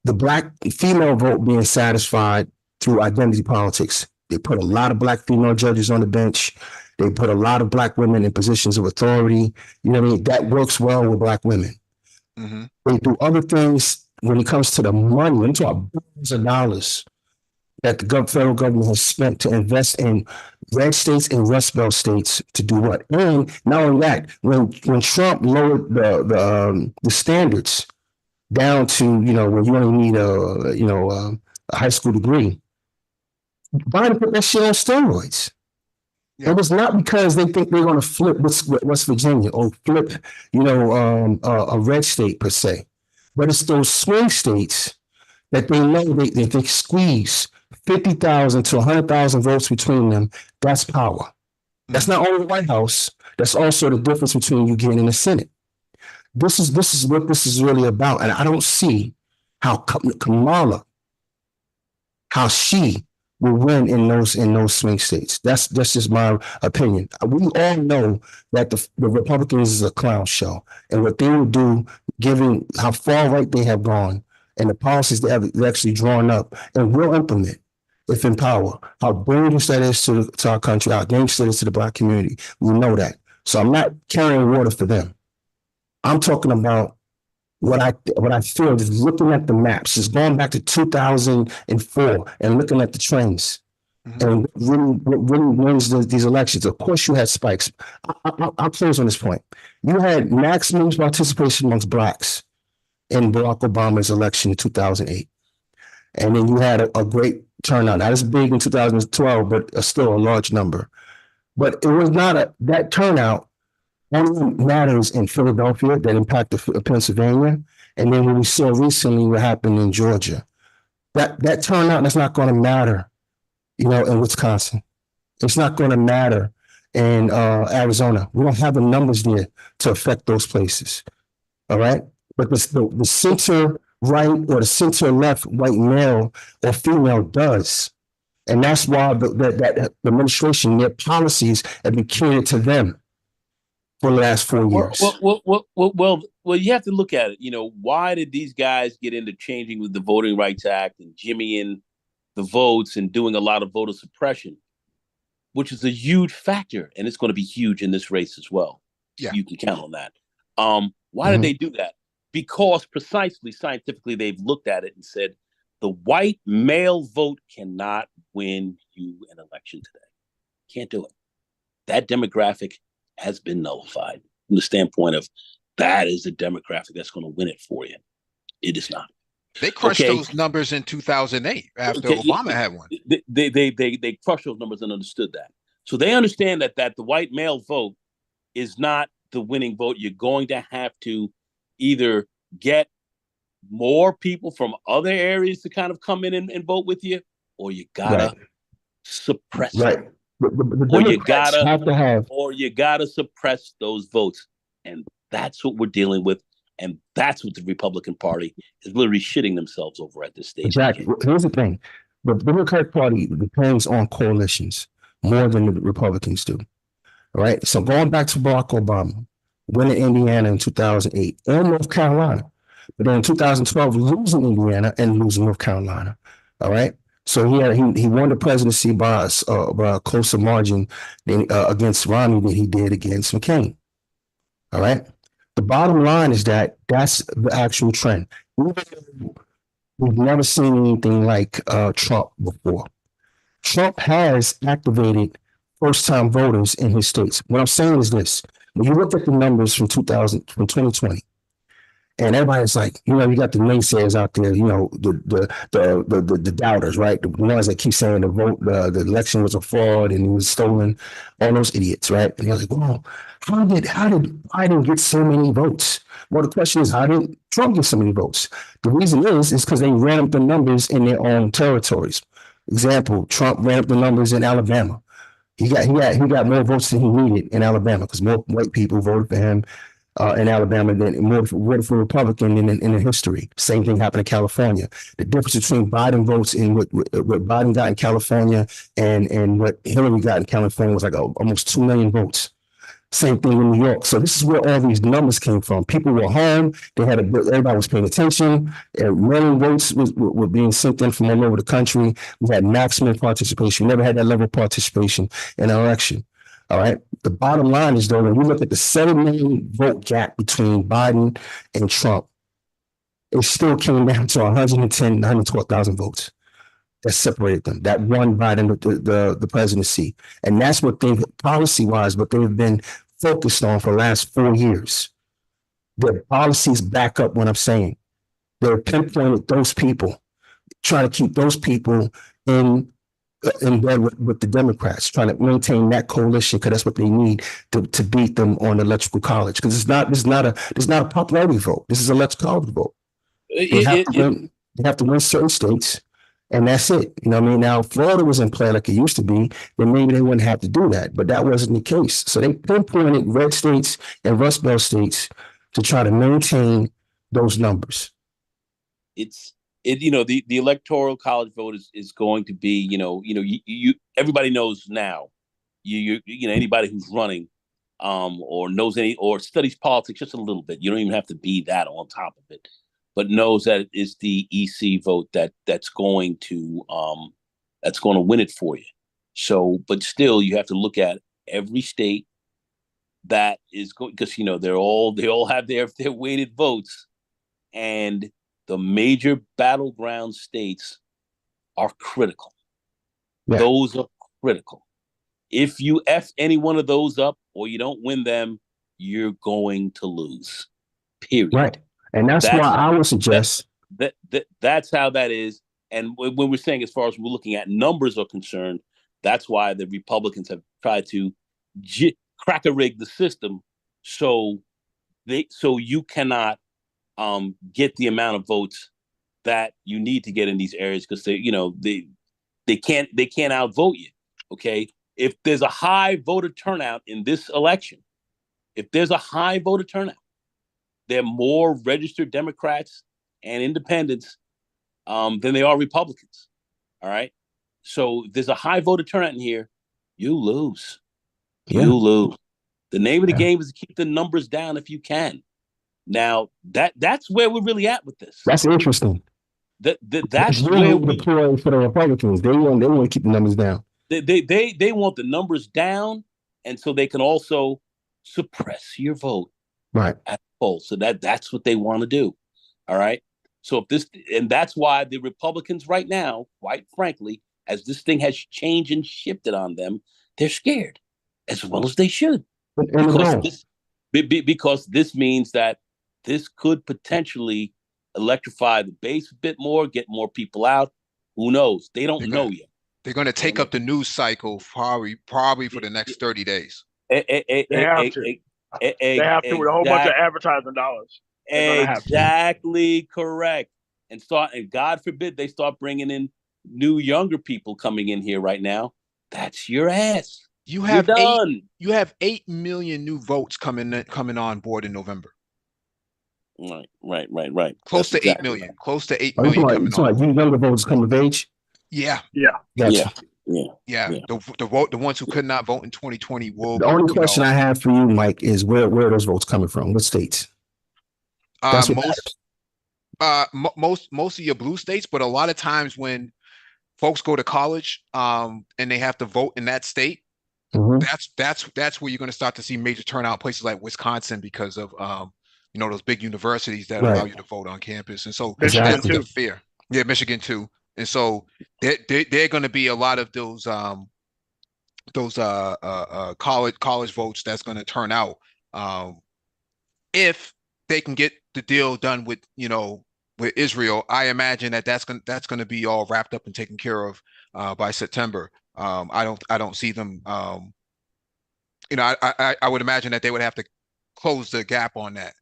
the black female vote being satisfied through identity politics. They put a lot of black female judges on the bench. They put a lot of black women in positions of authority. You know what I mean? That works well with black women. They do other things when it comes to the money. When you talk billions of dollars that the federal government has spent to invest in red states and Rust Belt states to do what? And not only that, when Trump lowered the standards down to, where you only need a high school degree, Biden put that shit on steroids. Yeah. It was not because they think they're going to flip West Virginia or flip, a red state per se, but it's those swing states that they know they squeeze 50,000 to 100,000 votes between them. That's power. That's not only the White House. That's also the difference between you getting in the Senate. This is what this is really about. And I don't see how Kamala, how she will win in those swing states. That's just my opinion. We all know that the Republicans is a clown show, and what they will do, given how far right they have gone and the policies they have actually drawn up and will implement if in power, how dangerous that is to our country, how dangerous it is to the Black community. We know that. So I'm not carrying water for them. I'm talking about what I feel is looking at the maps, is going back to 2004 and looking at the trends and what really wins these elections. Of course, you had spikes. I'll close on this point. You had maximum participation amongst Blacks in Barack Obama's election in 2008. And then you had a great turnout. Not as big in 2012, but still a large number. But it was not that turnout only matters in Philadelphia that impacted Pennsylvania. And then when we saw recently what happened in Georgia, that turnout, that's not going to matter, in Wisconsin. It's not going to matter in Arizona. We don't have the numbers there to affect those places. All right. But the center right or the center left white male or female does. And that's why the administration, their policies have been catered to them for the last 4 years. Well, you have to look at it. Why did these guys get into changing with the Voting Rights Act and jimmying the votes and doing a lot of voter suppression, which is a huge factor, and it's going to be huge in this race as well. Yeah. You can count on that. Why did they do that? Because precisely scientifically, they've looked at it and said, the white male vote cannot win you an election today. Can't do it. That demographic has been nullified from the standpoint of that is the demographic that's going to win it for you. It is not. They crushed those numbers in 2008 after Obama had one. They crushed those numbers and understood that. So they understand that the white male vote is not the winning vote. You're going to have to either get more people from other areas to kind of come in and vote with you, or you gotta suppress it. Or you gotta suppress those votes. And that's what we're dealing with. And that's what the Republican Party is literally shitting themselves over at this stage. Exactly. Here's the thing. The Democratic Party depends on coalitions more than the Republicans do. All right. So going back to Barack Obama, winning Indiana in 2008 and North Carolina, but then in 2012, losing Indiana and losing North Carolina. All right. So he won the presidency by a closer margin than against Romney than he did against McCain. All right. The bottom line is that's the actual trend. We've never seen anything like Trump before. Trump has activated first-time voters in his states. What I'm saying is this: when you look at the numbers from 2020, and everybody's like, you got the naysayers out there, the doubters, right? The ones that keep saying the election was a fraud and it was stolen, all those idiots, right? And you're like, well, how did Biden get so many votes? Well, the question is, how did Trump get so many votes? The reason is because they ran up the numbers in their own territories. Example, Trump ran up the numbers in Alabama. He got more votes than he needed in Alabama because more white people voted for him in Alabama than more voted for Republican in the history. Same thing happened in California. The difference between Biden votes and what Biden got in California and what Hillary got in California was like almost 2 million votes. Same thing in New York. So this is where all these numbers came from. People were home. Everybody was paying attention. Many votes were being sent in from all over the country. We had maximum participation. We never had that level of participation in an election. All right. The bottom line is, though, when you look at the 7 million vote gap between Biden and Trump, it still came down to 112,000 votes that separated them. That won Biden the presidency. And that's what policy-wise, what they've been focused on for the last 4 years. Their policies back up what I'm saying. They're pinpointed those people, trying to keep those people in bed with the Democrats, trying to maintain that coalition because that's what they need to beat them on the electoral college. Because this is not a popularity vote. This is an electoral college vote. They have to win certain states, and that's it. You know what I mean? Now, if Florida was in play like it used to be, then maybe they wouldn't have to do that. But that wasn't the case. So they pinpointed red states and Rust Belt states to try to maintain those numbers. The electoral college vote is going to be, you everybody knows now, anybody who's running or knows or studies politics just a little bit, you don't even have to be that on top of it, but knows that it's the EC vote that's going to win it for you. So, but still, you have to look at every state that is going, because they all have their weighted votes, and the major battleground states are critical. Yeah. Those are critical. If you F any one of those up or you don't win them, you're going to lose. Period. Right. And that's why I would suggest that's how that is. And when we're saying, as far as we're looking at numbers are concerned, that's why the Republicans have tried to crack-a-rig the system so you cannot get the amount of votes that you need to get in these areas, because they can't outvote you. Okay, if there's a high voter turnout in this election, there are more registered Democrats and independents than there are Republicans. All right, so if there's a high voter turnout in here, you lose. You lose. The name of the game is to keep the numbers down if you can. Now that's where we're really at with this. That's interesting. That's where we deploy for the Republicans. They want to keep the numbers down. They want the numbers down, and so they can also suppress your vote right at the polls. So that's what they want to do. All right. So that's why the Republicans right now, quite frankly, as this thing has changed and shifted on them, they're scared, as well as they should, because this means that this could potentially electrify the base a bit more, get more people out. Who knows? They don't know yet. They're going to take up the news cycle probably for the next 30 days. They have to. They have to with a whole bunch of advertising dollars. Exactly correct. And God forbid they start bringing in new younger people coming in here right now. That's your ass. You have 8 million new votes coming on board in November. Right. Close to 8 million. Right. Close to 8 million coming on. So you younger voters come of age? Yeah. Gotcha. Yeah. The ones who could not vote in 2020 will. The only question I have for you, Mike, is where are those votes coming from? What states? Most of your blue states, but a lot of times when folks go to college and they have to vote in that state, that's where you're going to start to see major turnout, places like Wisconsin, because of those big universities that allow you to vote on campus. And so that's the fear. Yeah, Michigan too. And so they're going to be a lot of those college votes that's going to turn out if they can get the deal done with Israel. I imagine that's going to be all wrapped up and taken care of by September. I don't see them. I would imagine that they would have to close the gap on that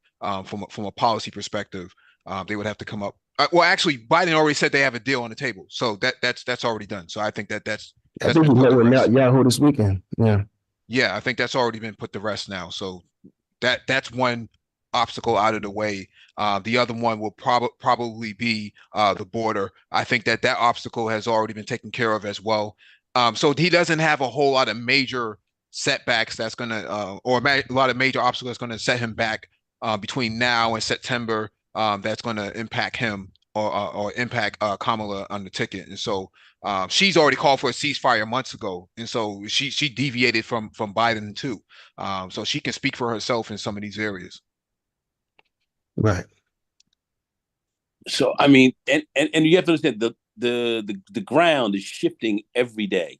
from a policy perspective. They would have to come up. Well, actually, Biden already said they have a deal on the table, so that's already done. So I think that's. I think he met with Yahoo this weekend. Yeah, I think that's already been put to rest now. So that's one obstacle out of the way. The other one will probably be the border. I think that obstacle has already been taken care of as well. So he doesn't have a whole lot of major setbacks that's going to, or a lot of major obstacles that's going to set him back between now and September. That's going to impact him or impact Kamala on the ticket. And so she's already called for a ceasefire months ago, and so she deviated from Biden too. So she can speak for herself in some of these areas. Right. So I mean, and you have to understand the ground is shifting every day.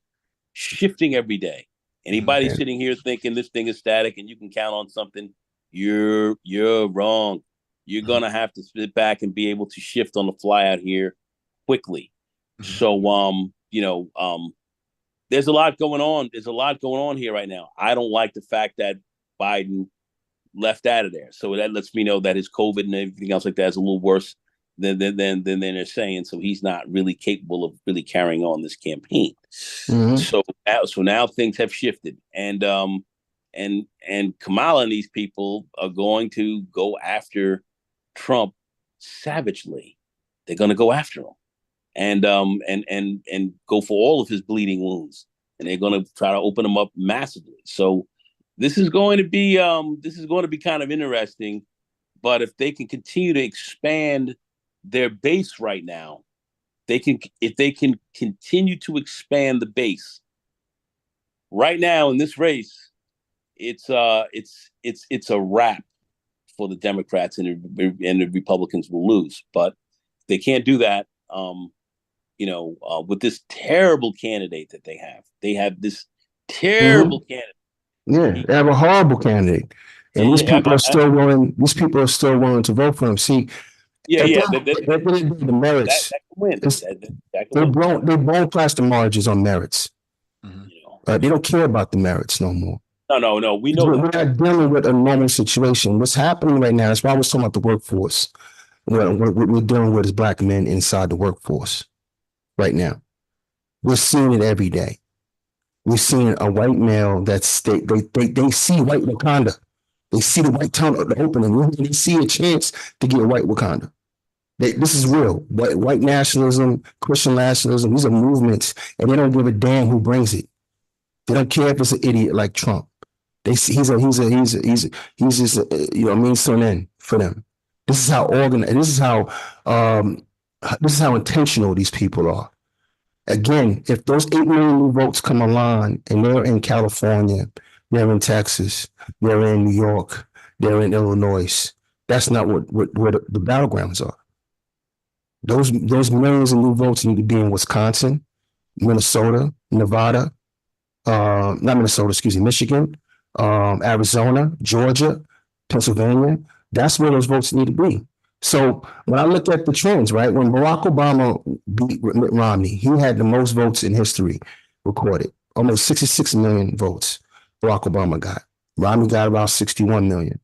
Anybody sitting here thinking this thing is static and you can count on something, you're wrong. You're gonna have to sit back and be able to shift on the fly out here quickly. So there's a lot going on. There's a lot going on here right now. I don't like the fact that Biden left out of there. So that lets me know that his COVID and everything else like that is a little worse then they're saying so he's not really capable of really carrying on this campaign. Mhm. So now things have shifted, and Kamala and these people are going to go after Trump savagely. They're going to go after him, and go for all of his bleeding wounds, and they're going to try to open him up massively. So this is going to be kind of interesting. But if they can continue to expand their base right now, if they can continue to expand the base right now in this race, it's a wrap for the Democrats, and the Republicans will lose. But they can't do that. With this terrible candidate that they have this terrible candidate. Yeah, they have a horrible candidate, and these people are still willing. These people are still willing to vote for him. See, the merits. That can win. They blown past the margins on merits. Mm-hmm. They don't care about the merits no more. No. We know we're not dealing with a normal situation. What's happening right now? That's why I was talking about the workforce. What we're dealing with is black men inside the workforce right now. We're seeing it every day. We're seeing a white male that's they see white Wakanda. They see the white town opening. They see a chance to get white Wakanda. This is real. White nationalism, Christian nationalism, these are movements, and they don't give a damn who brings it. They don't care if it's an idiot like Trump. They see he's just a means to an end for them. This is how organized. This is how intentional these people are. Again, if those 8 million new votes come along and they're in California, they're in Texas, they're in New York, they're in Illinois, that's not what the battlegrounds are. Those millions of new votes need to be in Wisconsin, Minnesota, Nevada, not Minnesota, excuse me, Michigan, Arizona, Georgia, Pennsylvania. That's where those votes need to be. So when I look at the trends, right, when Barack Obama beat Mitt Romney, he had the most votes in history recorded, almost 66 million votes Barack Obama got. Romney got about 61 million.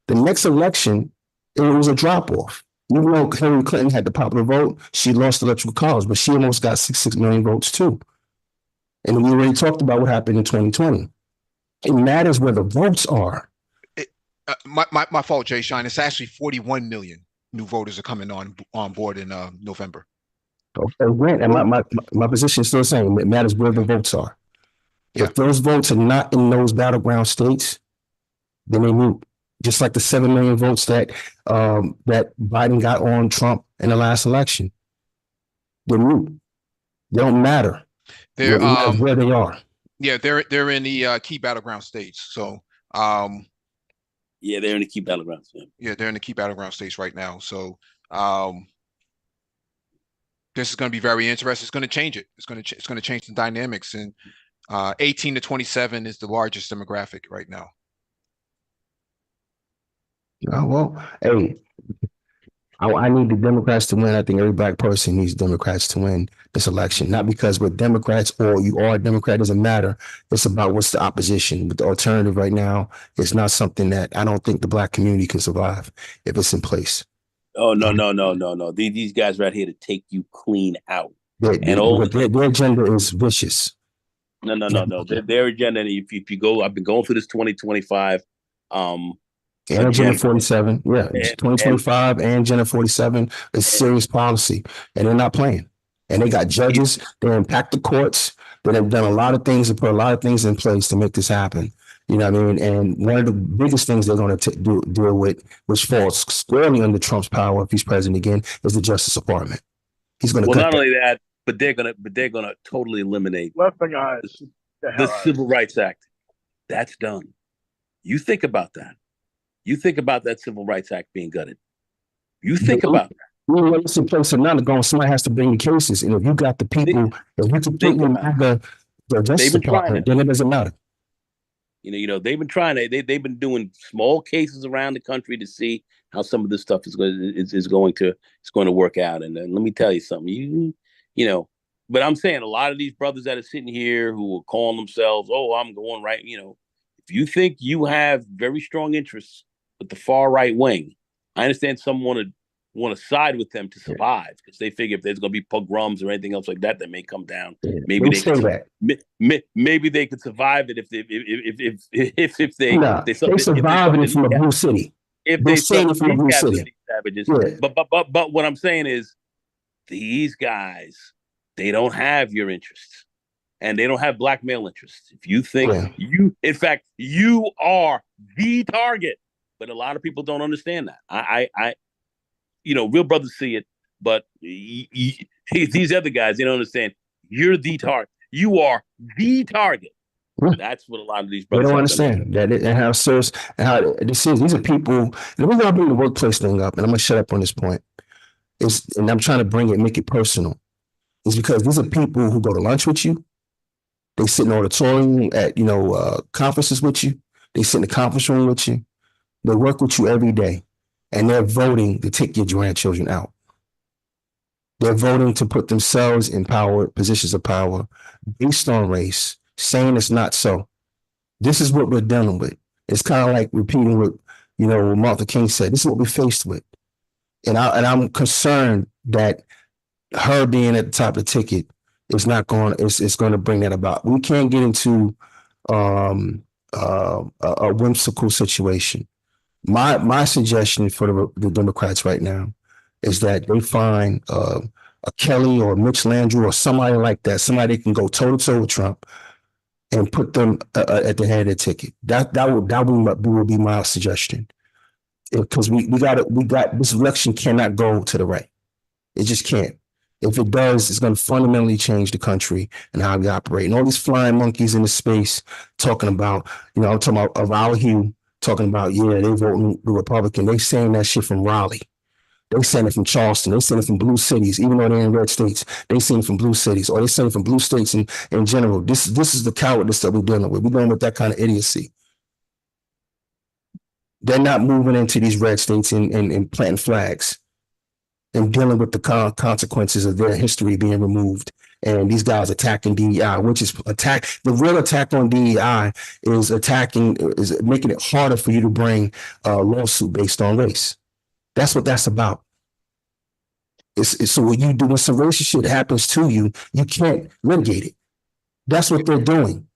The next election, it was a drop-off. Even though Hillary Clinton had the popular vote, she lost the electoral college, but she almost got 66 million votes too. And we already talked about what happened in 2020. It matters where the votes are. My fault, Jay Shine. It's actually 41 million new voters are coming on board in November. Okay, great. And my position is still the same. It matters where the votes are. Yeah. If those votes are not in those battleground states, then they mute. Just like the 7 million votes that Biden got on Trump in the last election. They mute. They don't matter. They're where they are. Yeah, they're in the key battleground states. So yeah, they're in the key battleground states. Yeah, they're in the key battleground states right now. So this is going to be very interesting. It's going to change it. It's going to change the dynamics. And 18 to 27 is the largest demographic right now. Well, hey, I need the Democrats to win. I think every black person needs Democrats to win this election. Not because we're Democrats or you are a Democrat, doesn't matter. It's about what's the opposition. But the alternative right now is not something that I don't think the black community can survive if it's in place. Oh, no. These guys right here to take you clean out. Their agenda is vicious. No. Their agenda, if you go, I've been going through this 2025. And Agenda 47, yeah, 2025 and Agenda 47 is serious policy, and they're not playing. And they got judges, they impact the courts, but they've done a lot of things and put a lot of things in place to make this happen. You know what I mean? And one of the biggest things they're going to deal with, which falls squarely under Trump's power if he's president again, is the Justice Department. He's going to not only that, but they're gonna totally eliminate the Civil Rights Act. That's done. You think about that. You think about that Civil Rights Act being gutted. You think about that. Well, it's in place or not going. Somebody has to bring the cases, and if you got the people, if you completely the Justice Department, then it doesn't matter. They've been trying to. They've been doing small cases around the country to see how some of this stuff is going to work out. And let me tell you something. But I'm saying a lot of these brothers that are sitting here who are calling themselves, "Oh, I'm going right," if you think you have very strong interests with the far right wing, I understand some want to want to side with them to survive because they figure if there's going to be pogroms or anything else like that that may come down, maybe they could, maybe they could survive it if they surviving it from a blue city. If they suffer these savages. Yeah. But what I'm saying is these guys, they don't have your interests. And they don't have black male interests. If you think in fact, you are the target, but a lot of people don't understand that. I real brothers see it, but these other guys, they don't understand. You're the target. You are the target. That's what a lot of these brothers don't understand. That and how serious and how this is. These are people. The reason I bring the workplace thing up, and I'm gonna shut up on this point, and I'm trying to make it personal, is because these are people who go to lunch with you. They sit in the auditorium at conferences with you. They sit in the conference room with you. They work with you every day, and they're voting to take your grandchildren out. They're voting to put themselves in positions of power based on race, saying it's not so. This is what we're dealing with. It's kind of like repeating what Martin King said. This is what we're faced with, and I'm concerned that her being at the top of the ticket is not going. It's going to bring that about. We can't get into a whimsical situation. My suggestion for the Democrats right now is that they find a Kelly or Mitch Landrieu or somebody like that, somebody that can go toe to toe with Trump, and put them at the head of the ticket. That will be my suggestion, because we got this election cannot go to the right. It just can't. If it does, it's going to fundamentally change the country and how we operate. And all these flying monkeys in the space talking about, I'm talking about of our hue, talking about, they voting the Republican. They saying that shit from Raleigh. They saying it from Charleston. They saying it from blue cities, even though they're in red states. They saying it from blue cities, or they saying it from blue states in general. This is the cowardice that we're dealing with. We're dealing with that kind of idiocy. They're not moving into these red states and planting flags and dealing with the consequences of their history being removed. And these guys attacking DEI, which is the real attack on DEI is making it harder for you to bring a lawsuit based on race. That's what that's about. So what you do when some racist shit happens to you, you can't litigate it. That's what they're doing.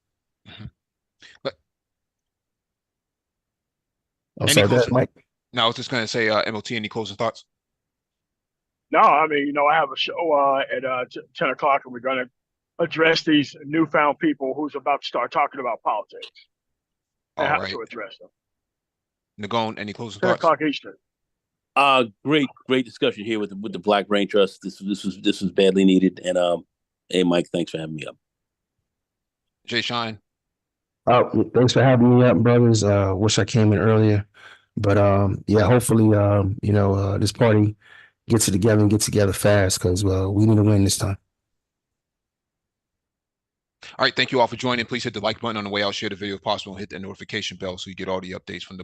Mike? No, I was just going to say, MOT, any closing thoughts? No, I mean, I have a show at 10 o'clock, and we're going to address these newfound people who's about to start talking about politics and how to address them. Nagone, any closing 10 thoughts? 10 o'clock Eastern. Great discussion here with the Black Brain Trust. This was badly needed. And hey, Mike, thanks for having me up. Jay Shine. Thanks for having me up, brothers. Wish I came in earlier, but hopefully this party gets it together and gets together fast, because we need to win this time. All right, thank you all for joining. Please hit the like button on the way out. Share the video if possible, and hit the notification bell so you get all the updates from the